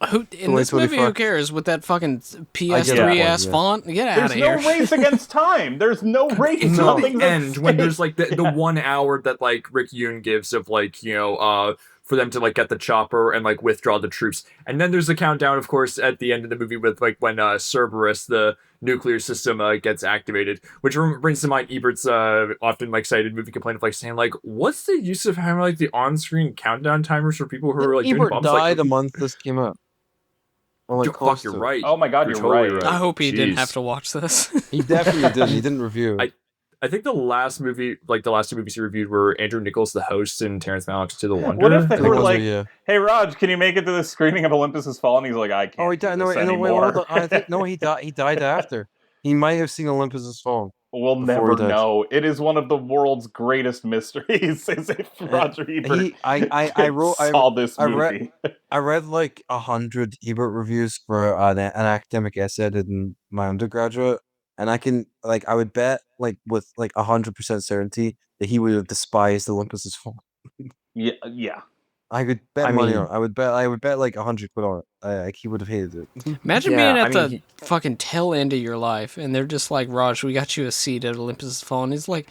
[SPEAKER 3] Who in this movie? Who cares with that fucking PS3 ass font? Get out of here!
[SPEAKER 4] There's no race against time. There's no race.
[SPEAKER 6] Until the end, when there's like the 1 hour that like Rick Yoon gives of like for them to like get the chopper and like withdraw the troops, and then there's the countdown, of course, at the end of the movie with like when Cerberus, the nuclear system, gets activated, which brings to mind Ebert's often like cited movie complaint of like saying like, what's the use of having like the on-screen countdown timers for people who are like
[SPEAKER 5] Ebert
[SPEAKER 6] doing bombs?
[SPEAKER 5] died a month this came out.
[SPEAKER 6] Well, like, fuck, you're right.
[SPEAKER 4] Oh my god, you're
[SPEAKER 6] totally
[SPEAKER 4] right.
[SPEAKER 3] I hope he didn't have to watch this.
[SPEAKER 5] He definitely didn't. He didn't review.
[SPEAKER 6] I think the last movie, like the last two movies he reviewed, were Andrew Nichols, the host, and Terrence Malick's To the Wonder.
[SPEAKER 4] What if they were like, "Hey, Raj, can you make it to the screening of Olympus Has Fallen?" He's like, "I can't."
[SPEAKER 5] Oh, he died. I think he died. He died after. He might have seen Olympus Has Fallen.
[SPEAKER 4] We'll never know. It is one of the world's greatest mysteries. Is if Roger Ebert saw this movie.
[SPEAKER 5] I read like 100 Ebert reviews for an academic essay I did in my undergraduate, and I would bet like with like 100% certainty that he would have despised Olympus Has Fallen.
[SPEAKER 4] Yeah.
[SPEAKER 5] I could bet money on it. I would bet like 100 quid on it. Like he would have hated it.
[SPEAKER 3] Imagine being at the fucking tail end of your life, and they're just like, Raj, we got you a seat at Olympus Has Fallen. He's like,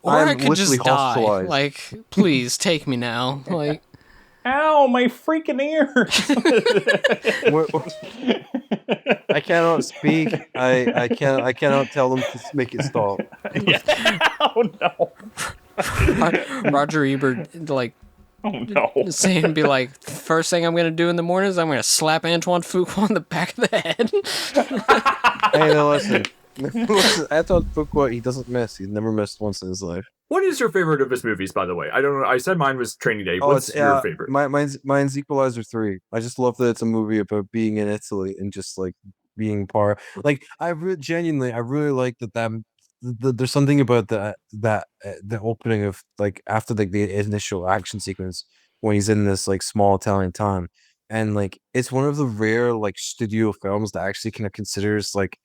[SPEAKER 3] or I could just die. Like, please take me now. Like,
[SPEAKER 4] ow, my freaking ears!
[SPEAKER 5] I cannot speak. I cannot tell them to make it stop.
[SPEAKER 4] Oh no!
[SPEAKER 3] Roger Ebert like.
[SPEAKER 4] Oh no!
[SPEAKER 3] Saying be like, first thing I'm gonna do in the morning is I'm gonna slap Antoine Fuqua on the back of the head.
[SPEAKER 5] Hey, no, listen, Antoine Fuqua, he doesn't miss. He's never missed once in his life.
[SPEAKER 6] What is your favorite of his movies, by the way? I don't know. I said mine was Training Day. What's your favorite?
[SPEAKER 5] Mine's Equalizer 3. I just love that it's a movie about being in Italy and just like being part. Like I really like that. There's something about the opening of like after like the initial action sequence when he's in this like small Italian town, and like it's one of the rare like studio films that actually kind of considers like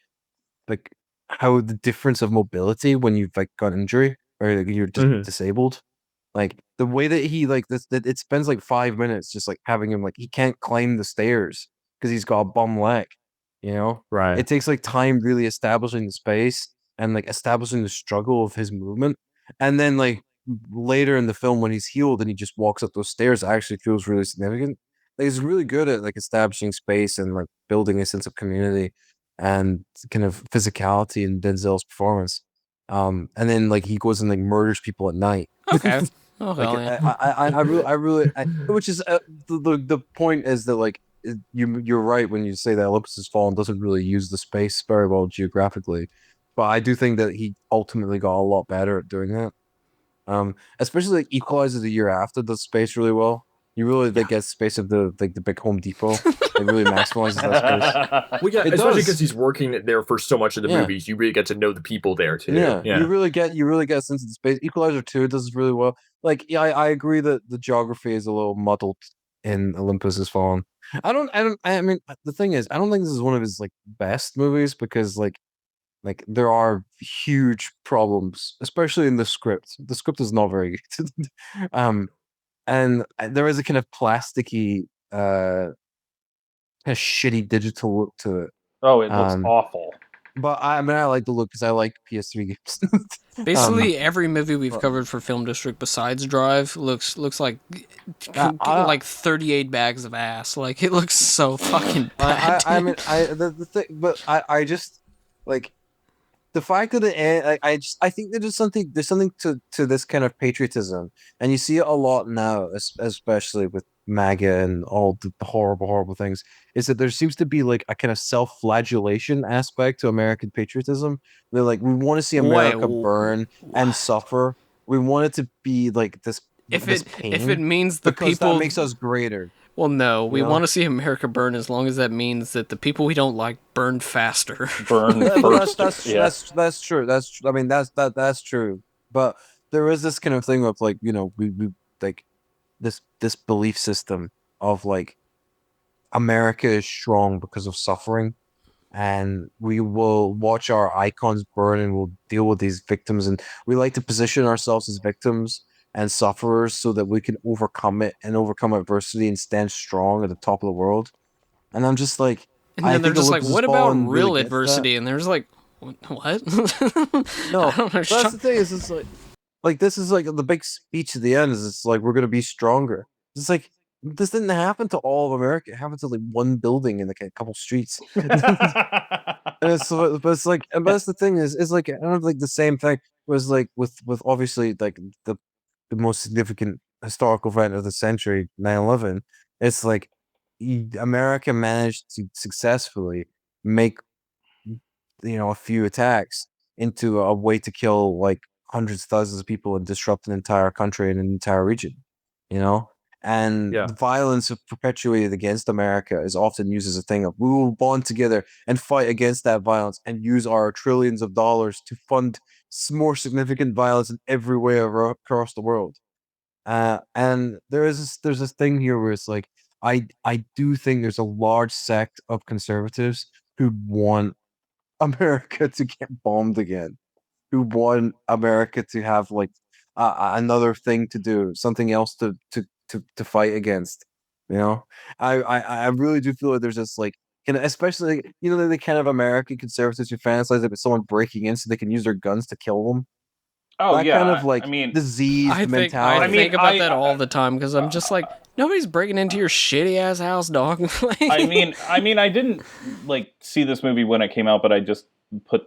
[SPEAKER 5] how the difference of mobility when you've like got injury or like, you're just disabled, like the way that he like this that it spends like 5 minutes just like having him like he can't climb the stairs because he's got a bum leg, you know,
[SPEAKER 6] right?
[SPEAKER 5] It takes like time really establishing the space and like establishing the struggle of his movement, and then like later in the film when he's healed and he just walks up those stairs, it actually feels really significant. Like he's really good at like establishing space and like building a sense of community and kind of physicality in Denzel's performance. And then like he goes and like murders people at night.
[SPEAKER 3] Okay. Oh,
[SPEAKER 5] like, I really, which is the point is that like you're right when you say that Olympus Has Fallen doesn't really use the space very well geographically. But I do think that he ultimately got a lot better at doing that. Especially like Equalizer the year after does space really well. You really get space of the big Home Depot. It really maximizes that space.
[SPEAKER 6] Well, yeah, especially because he's working there for so much of the movies. You really get to know the people there too.
[SPEAKER 5] Yeah. You really get a sense of the space. Equalizer 2 does really well. Like, yeah, I agree that the geography is a little muddled in Olympus Has Fallen. I mean, the thing is, I don't think this is one of his like best movies because like there are huge problems, especially in the script. The script is not very good. And there is a kind of plasticky, kind of shitty digital look to it.
[SPEAKER 4] Oh, it looks awful.
[SPEAKER 5] But I like the look because I like PS3 games.
[SPEAKER 3] Basically, every movie we've covered for Film District besides Drive looks like like 38 bags of ass. Like it looks so fucking bad.
[SPEAKER 5] The thing, but I just like. The fact that I think there's something to this kind of patriotism, and you see it a lot now, especially with MAGA and all the horrible things. Is that there seems to be like a kind of self-flagellation aspect to American patriotism. They're like, we want to see America burn and suffer. We want it to be like this.
[SPEAKER 3] If
[SPEAKER 5] pain
[SPEAKER 3] it means the
[SPEAKER 5] because
[SPEAKER 3] people
[SPEAKER 5] that makes us greater.
[SPEAKER 3] Well, no, we
[SPEAKER 5] You know?
[SPEAKER 3] want to see America burn as long as that means that the people we don't like burn faster.
[SPEAKER 4] Burn
[SPEAKER 5] But
[SPEAKER 4] first.
[SPEAKER 5] that's true. I mean that's true. But there is this kind of thing of like, we like this belief system of like America is strong because of suffering, and we will watch our icons burn and we'll deal with these victims, and we like to position ourselves as victims and sufferers so that we can overcome it and overcome adversity and stand strong at the top of the world. And I'm just like,
[SPEAKER 3] And
[SPEAKER 5] I
[SPEAKER 3] then they're
[SPEAKER 5] think
[SPEAKER 3] just like,
[SPEAKER 5] Olympus Has
[SPEAKER 3] what about
[SPEAKER 5] Fallen really
[SPEAKER 3] real
[SPEAKER 5] gets that.
[SPEAKER 3] adversity? And there's like, what?
[SPEAKER 5] No,
[SPEAKER 3] I don't know.
[SPEAKER 5] that's the thing, is it's like this is like the big speech at the end is it's like we're gonna be stronger. It's like this didn't happen to all of America. It happened to like one building in like a couple streets. And but it's like, and that's the thing is like I don't like the same thing was like with obviously like the most significant historical event of the century, 9/11. It's like America managed to successfully make a few attacks into a way to kill like hundreds, thousands of people and disrupt an entire country and an entire region, you know? And
[SPEAKER 6] Yeah.
[SPEAKER 5] the violence perpetuated against America is often used as a thing of we will bond together and fight against that violence and use our trillions of dollars to fund more significant violence in every way across the world. And there's this thing here where it's like I do think there's a large sect of conservatives who want America to get bombed again, who want America to have like another thing to do, something else to fight against. You know, I really do feel like there's this like, especially the kind of American conservatives who fantasize about someone breaking in so they can use their guns to kill them.
[SPEAKER 4] Oh
[SPEAKER 5] That
[SPEAKER 4] yeah,
[SPEAKER 5] kind of like
[SPEAKER 4] I mean,
[SPEAKER 5] diseased
[SPEAKER 3] I
[SPEAKER 5] mentality.
[SPEAKER 3] think about that all the time because I'm just like, nobody's breaking into your shitty ass house, dog. Like-
[SPEAKER 4] I mean, I didn't like see this movie when it came out, but I just put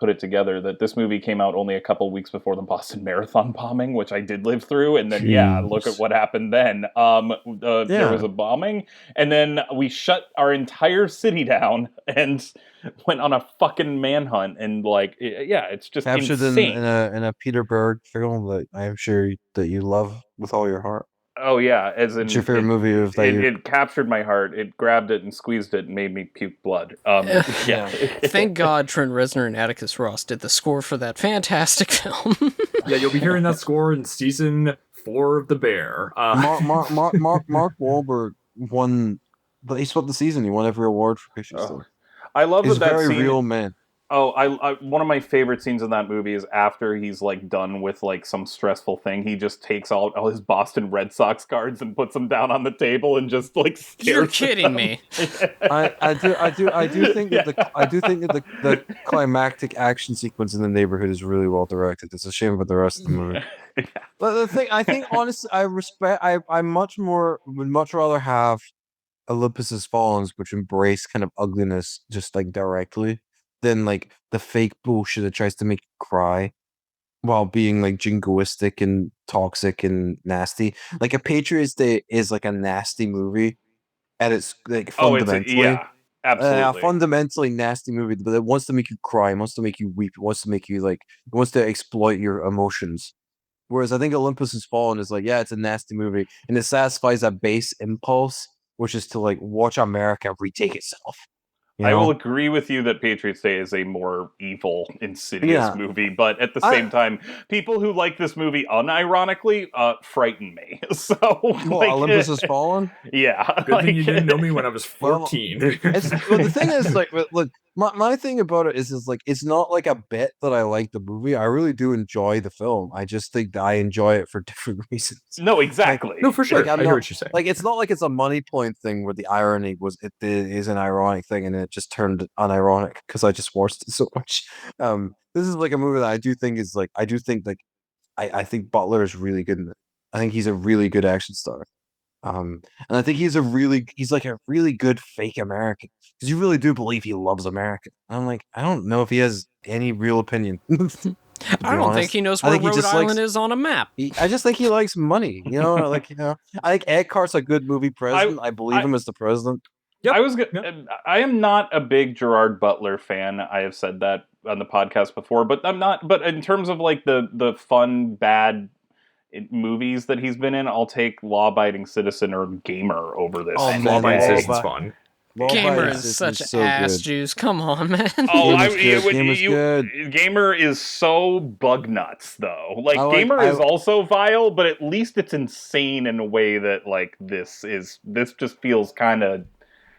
[SPEAKER 4] it together that this movie came out only a couple weeks before the Boston Marathon bombing, which I did live through, and then look at what happened then. There was a bombing, and then we shut our entire city down and went on a fucking manhunt, and like, it's just
[SPEAKER 5] Captured
[SPEAKER 4] insane.
[SPEAKER 5] in a Peter Berg film that I'm sure that you love with all your heart.
[SPEAKER 4] Oh yeah, as in
[SPEAKER 5] What's your favorite movie of that year?
[SPEAKER 4] It captured my heart. It grabbed it and squeezed it and made me puke blood. Yeah.
[SPEAKER 3] Thank God Trent Reznor and Atticus Ross did the score for that fantastic film.
[SPEAKER 6] Yeah, you'll be hearing that score in season 4 of The Bear.
[SPEAKER 5] Mark Wahlberg won. He swept the season. He won every award for pictures.
[SPEAKER 4] I love
[SPEAKER 5] He's
[SPEAKER 4] that
[SPEAKER 5] a very
[SPEAKER 4] scene.
[SPEAKER 5] real man.
[SPEAKER 4] Oh, I one of my favorite scenes in that movie is after he's like done with like some stressful thing, he just takes all his Boston Red Sox cards and puts them down on the table and just like stares.
[SPEAKER 3] You're kidding me.
[SPEAKER 5] I do think that the climactic action sequence in the neighborhood is really well directed. It's a shame about the rest of the movie. But the thing, I think honestly, I would much rather have Olympus Has Fallen, which embrace kind of ugliness just like directly, than like the fake bullshit that tries to make you cry while being like jingoistic and toxic and nasty. Like A Patriot's Day is like a nasty movie at its like fundamentally.
[SPEAKER 4] Absolutely.
[SPEAKER 5] A fundamentally nasty movie, but it wants to make you cry, it wants to make you weep, it wants to make you like, it wants to exploit your emotions. Whereas I think Olympus Has Fallen is like, yeah, it's a nasty movie, and it satisfies that base impulse, which is to like watch America retake itself.
[SPEAKER 4] I will agree with you that Patriots Day is a more evil, insidious movie, but at the same time, people who like this movie unironically frighten me. So,
[SPEAKER 5] Olympus Has Fallen?
[SPEAKER 4] Yeah.
[SPEAKER 6] Good thing you didn't know me when I was 14.
[SPEAKER 5] The thing is, like, look, my thing about it is like, it's not like a bit that I like the movie. I really do enjoy the film. I just think that I enjoy it for different reasons.
[SPEAKER 4] No, exactly.
[SPEAKER 6] No, for sure.
[SPEAKER 5] Like,
[SPEAKER 6] I hear what you're saying.
[SPEAKER 5] Like, it's not like it's a money point thing where the irony is an ironic thing and it just turned unironic because I just watched it so much. This is like a movie that I do think is like, I think Butler is really good in it. I think he's a really good action star. And I think he's like a really good fake American, because you really do believe he loves America. And I'm like, I don't know if he has any real opinion.
[SPEAKER 3] I don't think he knows where Rhode Island is on a map.
[SPEAKER 5] I just think he likes money. I think Eckhart's a good movie president. I believe him as the president.
[SPEAKER 4] Yep. I am not a big Gerard Butler fan. I have said that on the podcast before, but I'm not. But in terms of like the fun bad movies that he's been in, I'll take Law Abiding Citizen or Gamer over this.
[SPEAKER 5] Oh,
[SPEAKER 4] any
[SPEAKER 5] man,
[SPEAKER 6] Law-Abiding
[SPEAKER 4] day.
[SPEAKER 6] Citizen's fun.
[SPEAKER 3] Gamer is such
[SPEAKER 5] so
[SPEAKER 3] ass
[SPEAKER 5] good.
[SPEAKER 3] juice. Come on, man.
[SPEAKER 4] Oh,
[SPEAKER 5] Gamer's good.
[SPEAKER 4] Gamer is so bug nuts, though. Like,
[SPEAKER 5] I
[SPEAKER 4] Gamer is also vile, but at least it's insane in a way that, like, this just feels kind of,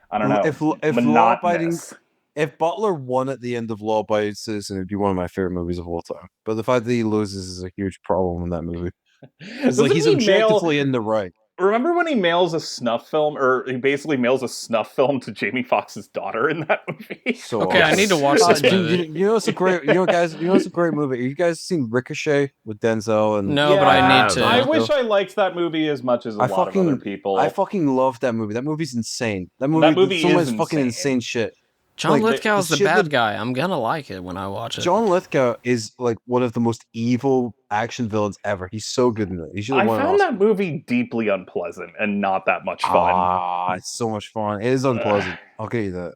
[SPEAKER 4] I don't know,
[SPEAKER 5] if
[SPEAKER 4] monotonous.
[SPEAKER 5] If Butler won at the end of Law Abiding Citizen, it'd be one of my favorite movies of all time. But the fact that he loses is a huge problem in that movie. It's like he's objectively in the right.
[SPEAKER 4] Remember when he mails a snuff film, or he basically mails a snuff film to Jamie Foxx's daughter in that movie?
[SPEAKER 5] So
[SPEAKER 3] Okay, I need to watch this movie.
[SPEAKER 5] You know, it's a great. You know, guys. You know, it's a great movie. You guys seen Ricochet with Denzel and?
[SPEAKER 3] No, but I need to.
[SPEAKER 4] I wish I liked that movie as much as a lot of other people.
[SPEAKER 5] I fucking love that movie. That movie's insane. That movie is fucking insane shit.
[SPEAKER 3] John
[SPEAKER 5] Like,
[SPEAKER 3] Lithgow's the
[SPEAKER 5] shit
[SPEAKER 3] bad
[SPEAKER 5] that-
[SPEAKER 3] guy. I'm gonna like it when I watch it.
[SPEAKER 5] John Lithgow is like one of the most evil action villains ever. He's so good in it. He should have
[SPEAKER 4] I
[SPEAKER 5] won an
[SPEAKER 4] found
[SPEAKER 5] Oscar.
[SPEAKER 4] that movie deeply unpleasant and not that much fun.
[SPEAKER 5] Ah, it's so much fun. It is unpleasant. I'll give you that.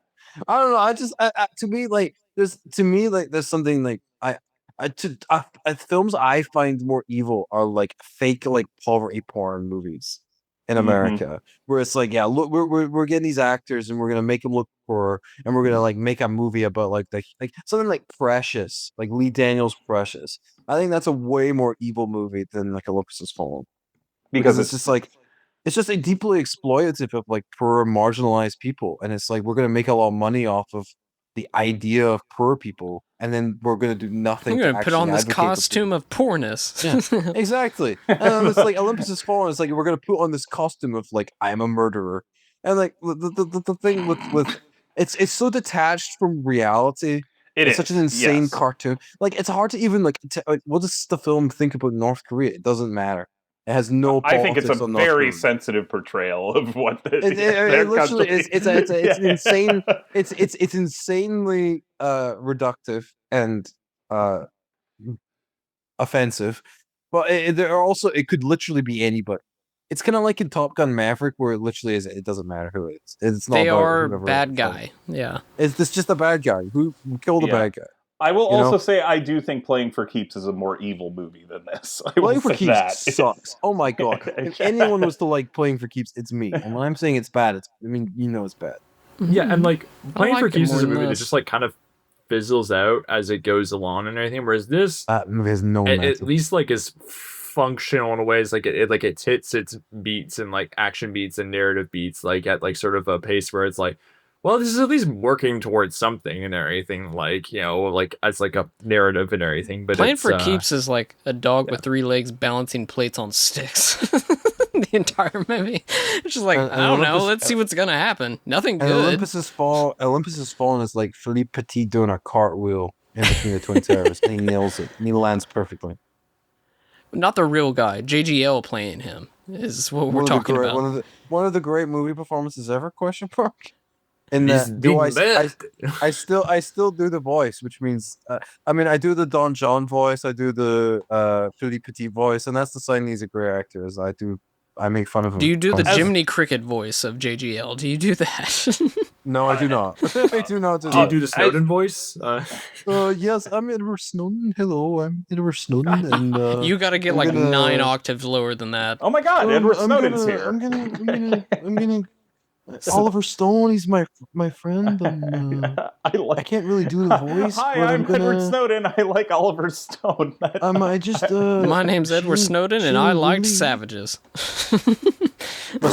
[SPEAKER 5] I don't know. To me, there's something like films I find more evil are like fake, like poverty porn movies in America, where it's like, yeah, look, we're getting these actors and we're gonna make them look poor, and we're gonna like make a movie about like something like Precious, like Lee Daniels' Precious. I think that's a way more evil movie than like Olympus Has Fallen, because it's just like it's just a deeply exploitative of like poor marginalized people, and it's like we're gonna make a lot of money off of the idea of poor people, and then we're gonna do nothing.
[SPEAKER 3] I'm gonna
[SPEAKER 5] to
[SPEAKER 3] put on this
[SPEAKER 5] advocate for
[SPEAKER 3] costume of poorness.
[SPEAKER 5] yeah, exactly. And then it's like Olympus Has Fallen. It's like we're gonna put on this costume of like I'm a murderer, and like the thing with it's so detached from reality. It's such an insane cartoon. Like it's hard to even like what does the film think about North Korea? It doesn't matter. It has no.
[SPEAKER 4] I think it's a
[SPEAKER 5] on North
[SPEAKER 4] very
[SPEAKER 5] Korea.
[SPEAKER 4] sensitive portrayal of what
[SPEAKER 5] It literally is. It's an insane. It's insanely reductive and offensive, but there are also it could literally be anybody. It's kind of like in Top Gun Maverick, where it literally is. It doesn't matter who it is. It's not.
[SPEAKER 3] They
[SPEAKER 5] about
[SPEAKER 3] are
[SPEAKER 5] whoever
[SPEAKER 3] bad guy. Yeah.
[SPEAKER 5] It's just a bad guy who killed a bad guy.
[SPEAKER 4] I will
[SPEAKER 5] You know?
[SPEAKER 4] also say I do think Playing for Keeps is a more evil movie than this. I will
[SPEAKER 5] Playing for
[SPEAKER 4] say
[SPEAKER 5] Keeps
[SPEAKER 4] that.
[SPEAKER 5] sucks. Oh my god! If anyone was to like Playing for Keeps, it's me. And when I'm saying it's bad, it's it's bad.
[SPEAKER 6] Yeah, and like Playing for
[SPEAKER 3] liked it
[SPEAKER 6] Keeps
[SPEAKER 3] more
[SPEAKER 6] is a
[SPEAKER 3] than
[SPEAKER 6] movie that
[SPEAKER 3] this.
[SPEAKER 6] just like kind of fizzles out as it goes along and everything. Whereas this
[SPEAKER 5] movie has no
[SPEAKER 6] at
[SPEAKER 5] momentum.
[SPEAKER 6] least like is functional in ways like it hits its beats and like action beats and narrative beats like at like sort of a pace where it's like, well, this is at least working towards something and everything, like, you know, like as like a narrative and everything. But
[SPEAKER 3] Playing
[SPEAKER 6] it's,
[SPEAKER 3] for Keeps is like a dog with 3 legs balancing plates on sticks. The entire movie. It's just like, I don't know. Let's see what's gonna happen. Nothing
[SPEAKER 5] And
[SPEAKER 3] good.
[SPEAKER 5] Olympus Has Fallen is like Philippe Petit doing a cartwheel in between the Twin Towers, and he nails it, and he lands perfectly.
[SPEAKER 3] Not the real guy. JGL playing him is what we're talking about.
[SPEAKER 5] One of the great movie performances ever? Question mark. And
[SPEAKER 6] He's
[SPEAKER 5] I still do the voice, which means I do the Don John voice, I do the Philippe Petit voice, and that's the sign he's a great actor. Is I make fun of him.
[SPEAKER 3] Do you do the
[SPEAKER 5] constantly.
[SPEAKER 3] Jiminy Cricket voice of JGL? Do you do that?
[SPEAKER 5] No, I do not. I do not.
[SPEAKER 6] do you do the Snowden voice?
[SPEAKER 5] Yes, I'm Edward Snowden. Hello, I'm Edward Snowden, and
[SPEAKER 3] You got to get
[SPEAKER 5] I'm
[SPEAKER 3] like
[SPEAKER 5] gonna-
[SPEAKER 3] 9 octaves lower than that.
[SPEAKER 4] Oh my god, Edward Snowden's here.
[SPEAKER 5] I'm gonna. Oliver Stone, he's my friend. And, I can't really do the voice.
[SPEAKER 4] Hi,
[SPEAKER 5] but
[SPEAKER 4] I'm
[SPEAKER 5] gonna,
[SPEAKER 4] Edward Snowden. I like Oliver Stone.
[SPEAKER 5] I just.
[SPEAKER 3] My name's Edward Snowden, and I liked
[SPEAKER 5] Shane
[SPEAKER 3] savages.
[SPEAKER 5] My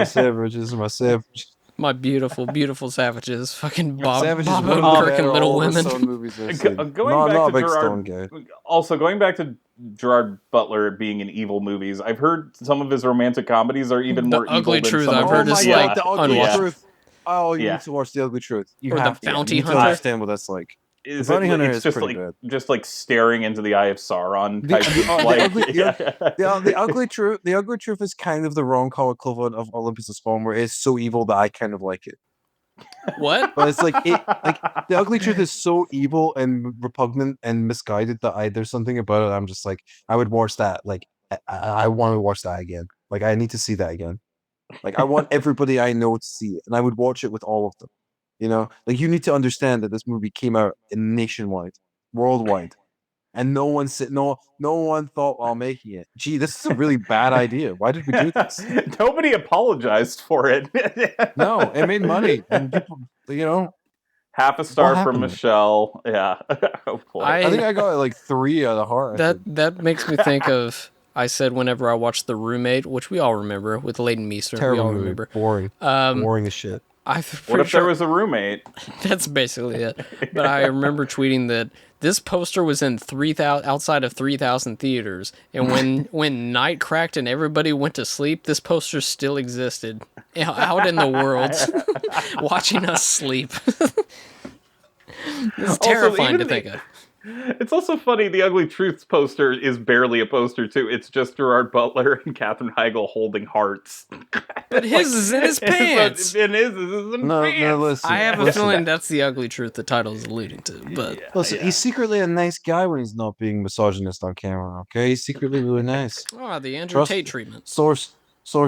[SPEAKER 5] savages.
[SPEAKER 3] My beautiful, beautiful savages. Fucking Bob
[SPEAKER 5] Savages is one of the
[SPEAKER 3] Odenkirk
[SPEAKER 5] better
[SPEAKER 3] and Little
[SPEAKER 5] Oliver
[SPEAKER 3] Women.
[SPEAKER 5] Stone movies I've seen.
[SPEAKER 4] Going back to
[SPEAKER 5] big
[SPEAKER 4] Gerard,
[SPEAKER 5] Stone guy.
[SPEAKER 4] also going back to Gerard Butler being in evil movies, I've heard some of his romantic comedies are even
[SPEAKER 3] The
[SPEAKER 4] more
[SPEAKER 3] Ugly
[SPEAKER 4] evil than
[SPEAKER 3] Truth,
[SPEAKER 4] some
[SPEAKER 3] I've
[SPEAKER 4] of
[SPEAKER 3] heard
[SPEAKER 4] his-
[SPEAKER 3] is
[SPEAKER 5] my
[SPEAKER 3] like
[SPEAKER 5] God, The Ugly
[SPEAKER 3] unwatchable.
[SPEAKER 5] Truth. Oh, you
[SPEAKER 4] Yeah.
[SPEAKER 5] need to watch The Ugly Truth. You
[SPEAKER 3] Or The
[SPEAKER 5] have to.
[SPEAKER 3] Bounty
[SPEAKER 5] You need to
[SPEAKER 3] Hunter.
[SPEAKER 5] understand what that's like.
[SPEAKER 4] Is
[SPEAKER 5] The Bounty
[SPEAKER 4] it,
[SPEAKER 5] Hunter
[SPEAKER 4] it's
[SPEAKER 5] is
[SPEAKER 4] just
[SPEAKER 5] pretty
[SPEAKER 4] like
[SPEAKER 5] good.
[SPEAKER 4] just like staring into the eye of Sauron
[SPEAKER 5] The-
[SPEAKER 4] type
[SPEAKER 5] the-
[SPEAKER 4] of,
[SPEAKER 5] oh, the
[SPEAKER 4] like,
[SPEAKER 5] ugly- The Ugly Truth. The Ugly Truth is kind of the rom-com equivalent of Olympus Has Fallen, where it's so evil that I kind of like it.
[SPEAKER 3] What?
[SPEAKER 5] But it's like The Ugly Truth is so evil and repugnant and misguided that there's something about it. I'm just like, I would watch that. Like I want to watch that again. Like I need to see that again. Like I want everybody I know to see it, and I would watch it with all of them. You know, like you need to understand that this movie came out nationwide, worldwide, and no one said no one thought while making it. Gee, this is a really bad idea. Why did we do this?
[SPEAKER 4] Nobody apologized for it.
[SPEAKER 5] No, it made money, and people,
[SPEAKER 4] half a star from
[SPEAKER 5] happened?
[SPEAKER 4] Michelle. Yeah. Oh boy.
[SPEAKER 5] I think I got like 3 out of heart.
[SPEAKER 3] That makes me think of, I said whenever I watched The Roommate, which we all remember, with Leighton Meester.
[SPEAKER 5] Terrible
[SPEAKER 3] we all
[SPEAKER 5] movie.
[SPEAKER 3] remember.
[SPEAKER 5] Boring. Boring as shit.
[SPEAKER 4] What if there was a roommate?
[SPEAKER 3] That's basically it. But I remember tweeting that this poster was in 3,000 outside of 3,000 theaters, and when night cracked and everybody went to sleep, this poster still existed out in the world, watching us sleep. It's terrifying to think of.
[SPEAKER 4] It's also funny, the Ugly Truths poster is barely a poster, too. It's just Gerard Butler and Katherine Heigl holding hearts.
[SPEAKER 3] But his is in his pants.
[SPEAKER 4] It is in his pants.
[SPEAKER 5] No, listen.
[SPEAKER 3] I have a feeling that's The Ugly Truth the title is alluding to. But
[SPEAKER 5] Listen, he's secretly a nice guy when he's not being misogynist on camera, okay? He's secretly really nice.
[SPEAKER 3] the Andrew Tate treatment.
[SPEAKER 5] Source,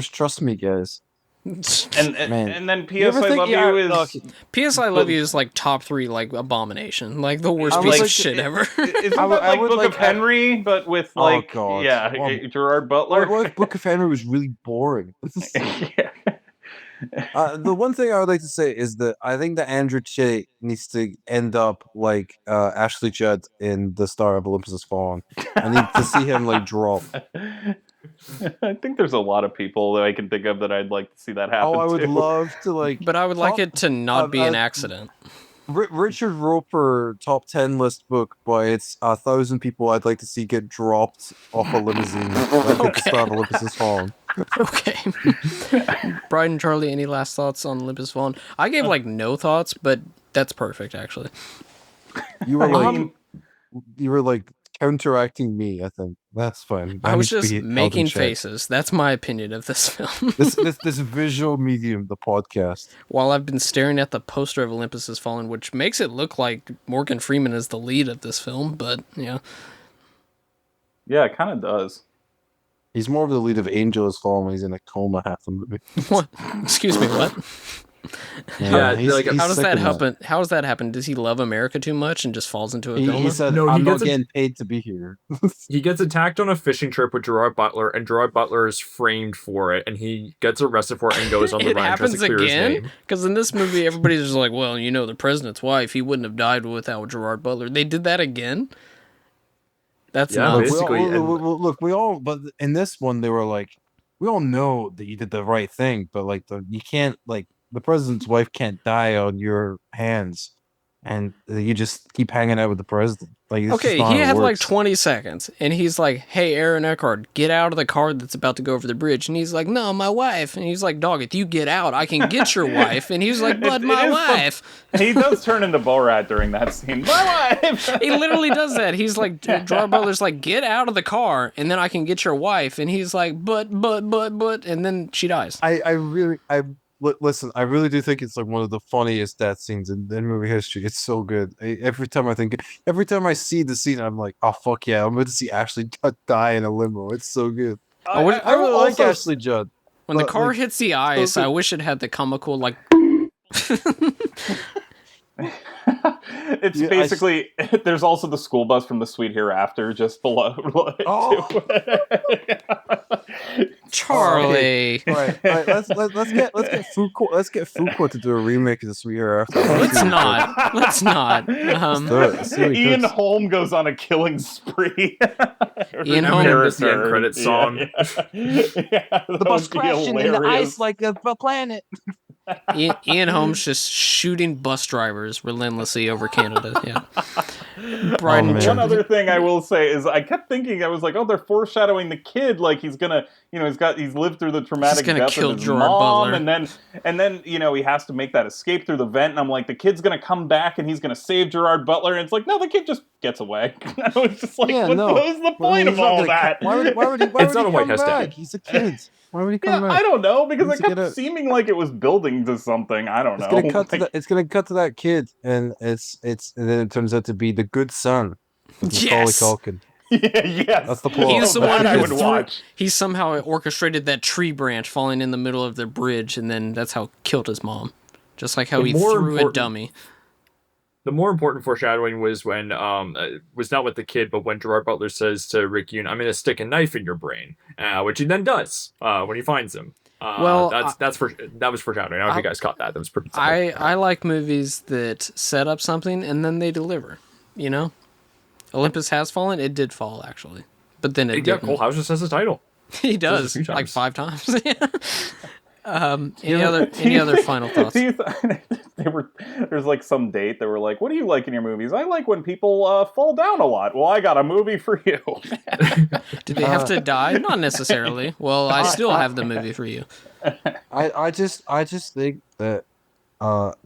[SPEAKER 5] trust me, guys.
[SPEAKER 4] And then P.S. I Love You is...
[SPEAKER 3] P.S. I Love You is like top 3 like abomination. Like the worst piece of shit ever.
[SPEAKER 4] Isn't that like Book of Henry, but with like...
[SPEAKER 5] Oh, God.
[SPEAKER 4] Yeah, Gerard Butler?
[SPEAKER 5] What if Book of Henry was really boring?
[SPEAKER 4] Yeah.
[SPEAKER 5] The one thing I would like to say is that I think that Andrew Tate needs to end up like Ashley Judd in The Star of Olympus Has Fallen. I need to see him like drop.
[SPEAKER 4] I think there's a lot of people that I can think of that I'd like to see that happen.
[SPEAKER 5] I would love to like...
[SPEAKER 3] But I would like it to not be an accident.
[SPEAKER 5] Richard Roper top 10 list book by it's 1,000 people I'd like to see get dropped off a limousine at the Star of Olympus Has Fallen.
[SPEAKER 3] Okay. Brian and Charlie, any last thoughts on Olympus Has Fallen? I gave like no thoughts, but that's perfect actually.
[SPEAKER 5] You were like counteracting me, I think. That's fine.
[SPEAKER 3] I was just making faces. That's my opinion of this film.
[SPEAKER 5] this visual medium, the podcast.
[SPEAKER 3] While I've been staring at the poster of Olympus Has Fallen, which makes it look like Morgan Freeman is the lead of this film, but yeah.
[SPEAKER 4] Yeah, it kind of does.
[SPEAKER 5] He's more of the lead of Angel Has Fallen when he's in a coma half the movie.
[SPEAKER 3] What? Excuse me, what?
[SPEAKER 6] Yeah,
[SPEAKER 3] how does that happen? How does that happen? Does he love America too much and just falls into a coma?
[SPEAKER 5] He said, I'm not getting paid to be here.
[SPEAKER 6] He gets attacked on a fishing trip with Gerard Butler, and Gerard Butler is framed for it, and he gets arrested for it and goes on the run and tries to clear his name.
[SPEAKER 3] Because in this movie, everybody's just like, well, the president's wife, he wouldn't have died without Gerard Butler. They did that again? That's not...
[SPEAKER 6] basically.
[SPEAKER 5] But in this one, they were like, we all know that you did the right thing, but like, you can't, like, the president's wife can't die on your hands, and you just keep hanging out with the president. Like,
[SPEAKER 3] okay, he had like 20 seconds, and he's like, hey, Aaron Eckhart, get out of the car that's about to go over the bridge. And he's like, no, my wife. And he's like, dog, if you get out, I can get your wife. And he's like, but my wife.
[SPEAKER 4] He does turn into Borat during that scene. My wife!
[SPEAKER 3] He literally does that. He's like, Gerard Butler's like, get out of the car, and then I can get your wife. And he's like, but, and then she dies.
[SPEAKER 5] Listen, I really do think it's like one of the funniest death scenes in movie history. It's so good. Every time I see the scene, I'm like, oh fuck yeah, I'm going to see Ashley Judd die in a limo. It's so good. I really like Ashley Judd.
[SPEAKER 3] When the car hits the ice, I wish it had the comical like.
[SPEAKER 4] It's basically there's also the school bus from The Sweet Hereafter just below.
[SPEAKER 3] Charlie.
[SPEAKER 5] All right. Let's get Fuqua to do a remake of The Sweet Hereafter.
[SPEAKER 3] Let's not.
[SPEAKER 4] Ian Holm goes on a killing spree.
[SPEAKER 3] Ian Holm
[SPEAKER 6] is the end credit song.
[SPEAKER 5] The bus crashing in the ice like a planet.
[SPEAKER 3] Ian Holmes just shooting bus drivers relentlessly over Canada. Yeah.
[SPEAKER 4] One other thing I will say is I kept thinking, I was like, oh, they're foreshadowing the kid, like he's gonna, he's lived through the traumatic death of his mom, and then he has to make that escape through the vent, and I'm like, the kid's gonna come back and he's gonna save Gerard Butler, and it's like, no, the kid just gets away. I was just like, what was the point of all that?
[SPEAKER 5] Why would he come back? He's a kid. Why would he come back?
[SPEAKER 4] I don't know, because it kept seeming like it was building to something. I don't know.
[SPEAKER 5] It's gonna cut to that kid, and and then it turns out to be the good son of Macaulay Culkin.
[SPEAKER 4] Yes.
[SPEAKER 5] That's the plot.
[SPEAKER 3] He's the one
[SPEAKER 4] I would watch.
[SPEAKER 3] He somehow orchestrated that tree branch falling in the middle of the bridge, and then that's how he killed his mom. Just like how he threw a dummy.
[SPEAKER 6] the more important foreshadowing was when was not with the kid, but when Gerard Butler says to Rick Yoon, "I'm gonna stick a knife in your brain," which he then does when he finds him. That was foreshadowing. I don't know if you guys caught that. That was pretty.
[SPEAKER 3] I like movies that set up something and then they deliver. You know, Olympus Has Fallen. It did fall actually, but then it didn't.
[SPEAKER 6] Cole House just has a title.
[SPEAKER 3] He does like 5 times. Any other final thoughts?
[SPEAKER 4] There's like some date that were like, what do you like in your movies? I like when people fall down a lot. Well, I got a movie for you.
[SPEAKER 3] Did they have to die? Not necessarily. Well, I still have the movie for you.
[SPEAKER 5] I just think that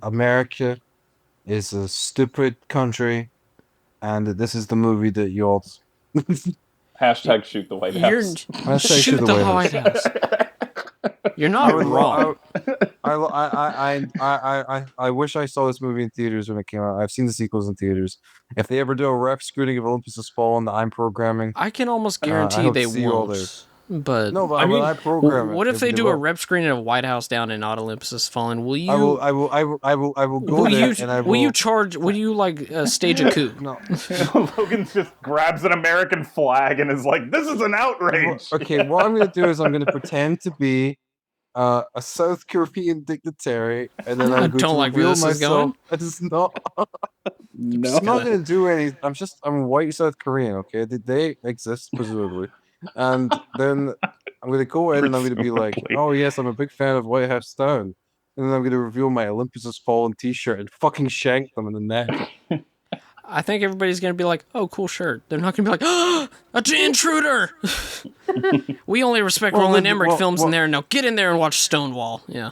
[SPEAKER 5] America is a stupid country, and that this is the movie that you all
[SPEAKER 4] Hashtag shoot the White House.
[SPEAKER 3] Shoot the White House. You're not wrong.
[SPEAKER 5] I wish I saw this movie in theaters when it came out. I've seen the sequels in theaters. If they ever do a rep screening of Olympus Has Fallen that I'm programming,
[SPEAKER 3] I can almost guarantee they won't. But
[SPEAKER 5] no, but I mean, I program
[SPEAKER 3] what if they do a rep screening of White House down in Olympus Has Fallen? Will you?
[SPEAKER 5] I will go there and I will.
[SPEAKER 3] Will you charge? Will you like stage a coup?
[SPEAKER 5] No.
[SPEAKER 4] Logan just grabs an American flag and is like, "This is an outrage."
[SPEAKER 5] Okay, what I'm going to do is I'm going to pretend to be a South Korean dignitary, and then I'm going to reveal myself. It's not.
[SPEAKER 4] No.
[SPEAKER 5] I'm not going to do any. I'm white South Korean. Okay, they exist presumably. And then I'm going to go in and I'm going to be like, oh yes, I'm a big fan of White House Down. And then I'm going to reveal my Olympus Has Fallen t-shirt and fucking shank them in the neck.
[SPEAKER 3] I think everybody's going to be like, oh, cool shirt. They're not going to be like, oh, an intruder. We only respect Roland Emmerich films in there. Now get in there and watch Stonewall. Yeah.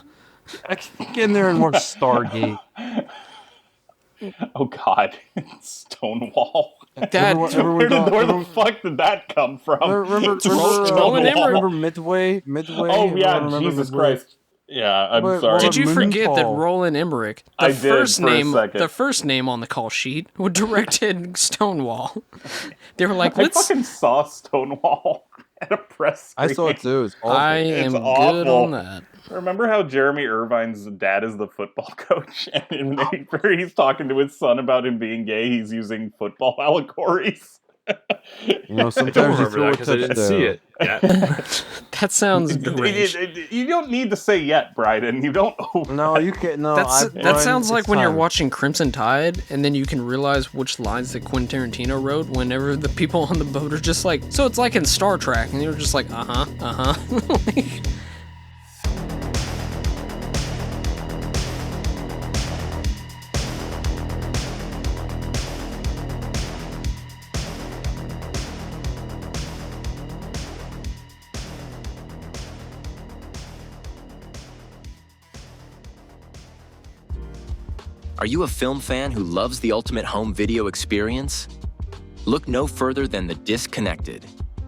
[SPEAKER 5] Get in there and watch Stargate.
[SPEAKER 4] Oh God, Stonewall.
[SPEAKER 3] Where
[SPEAKER 4] the fuck did that come from?
[SPEAKER 5] Remember Midway?
[SPEAKER 4] Oh yeah, Jesus Christ. Yeah, I'm sorry.
[SPEAKER 3] Did you forget that Roland Emmerich, the first name on the call sheet, directed Stonewall? They were like,
[SPEAKER 4] I fucking saw Stonewall at a press screening.
[SPEAKER 5] I saw it too. It's awful.
[SPEAKER 3] I am good on that.
[SPEAKER 4] Remember how Jeremy Irvine's dad is the football coach, and he's talking to his son about him being gay. He's using football allegories.
[SPEAKER 5] You know, sometimes you throw a touchdown. I didn't see it.
[SPEAKER 6] Yeah.
[SPEAKER 3] That sounds deranged.
[SPEAKER 4] You don't need to say yet, Bryden. You don't.
[SPEAKER 5] No, you can't. No,
[SPEAKER 3] that sounds like when you're watching Crimson Tide, and then you can realize which lines that Quentin Tarantino wrote. Whenever the people on the boat are just like, so it's like in Star Trek, and you're just like,
[SPEAKER 11] Are you a film fan who loves the ultimate home video experience? Look no further than The Disconnected.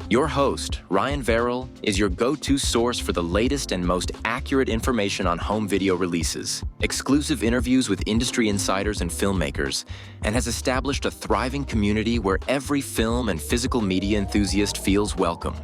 [SPEAKER 11] Your host, Ryan Verrill, is your go-to source for the latest and most accurate information on home video releases, exclusive interviews with industry insiders and filmmakers, and has established a thriving community where every film and physical media enthusiast feels welcome.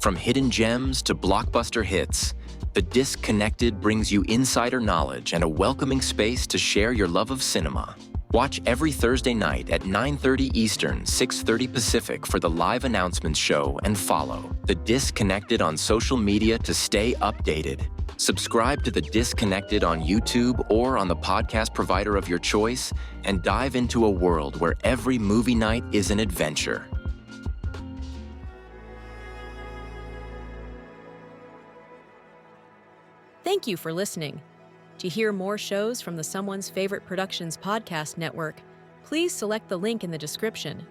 [SPEAKER 11] From hidden gems to blockbuster hits, The Disconnected brings you insider knowledge and a welcoming space to share your love of cinema. Watch every Thursday night at 9:30 Eastern, 6:30 Pacific for the live announcements show and follow The Disconnected on social media to stay updated. Subscribe to The Disconnected on YouTube or on the podcast provider of your choice and dive into a world where every movie night is an adventure.
[SPEAKER 1] Thank you for listening. To hear more shows from the Someone's Favorite Productions podcast network, please select the link in the description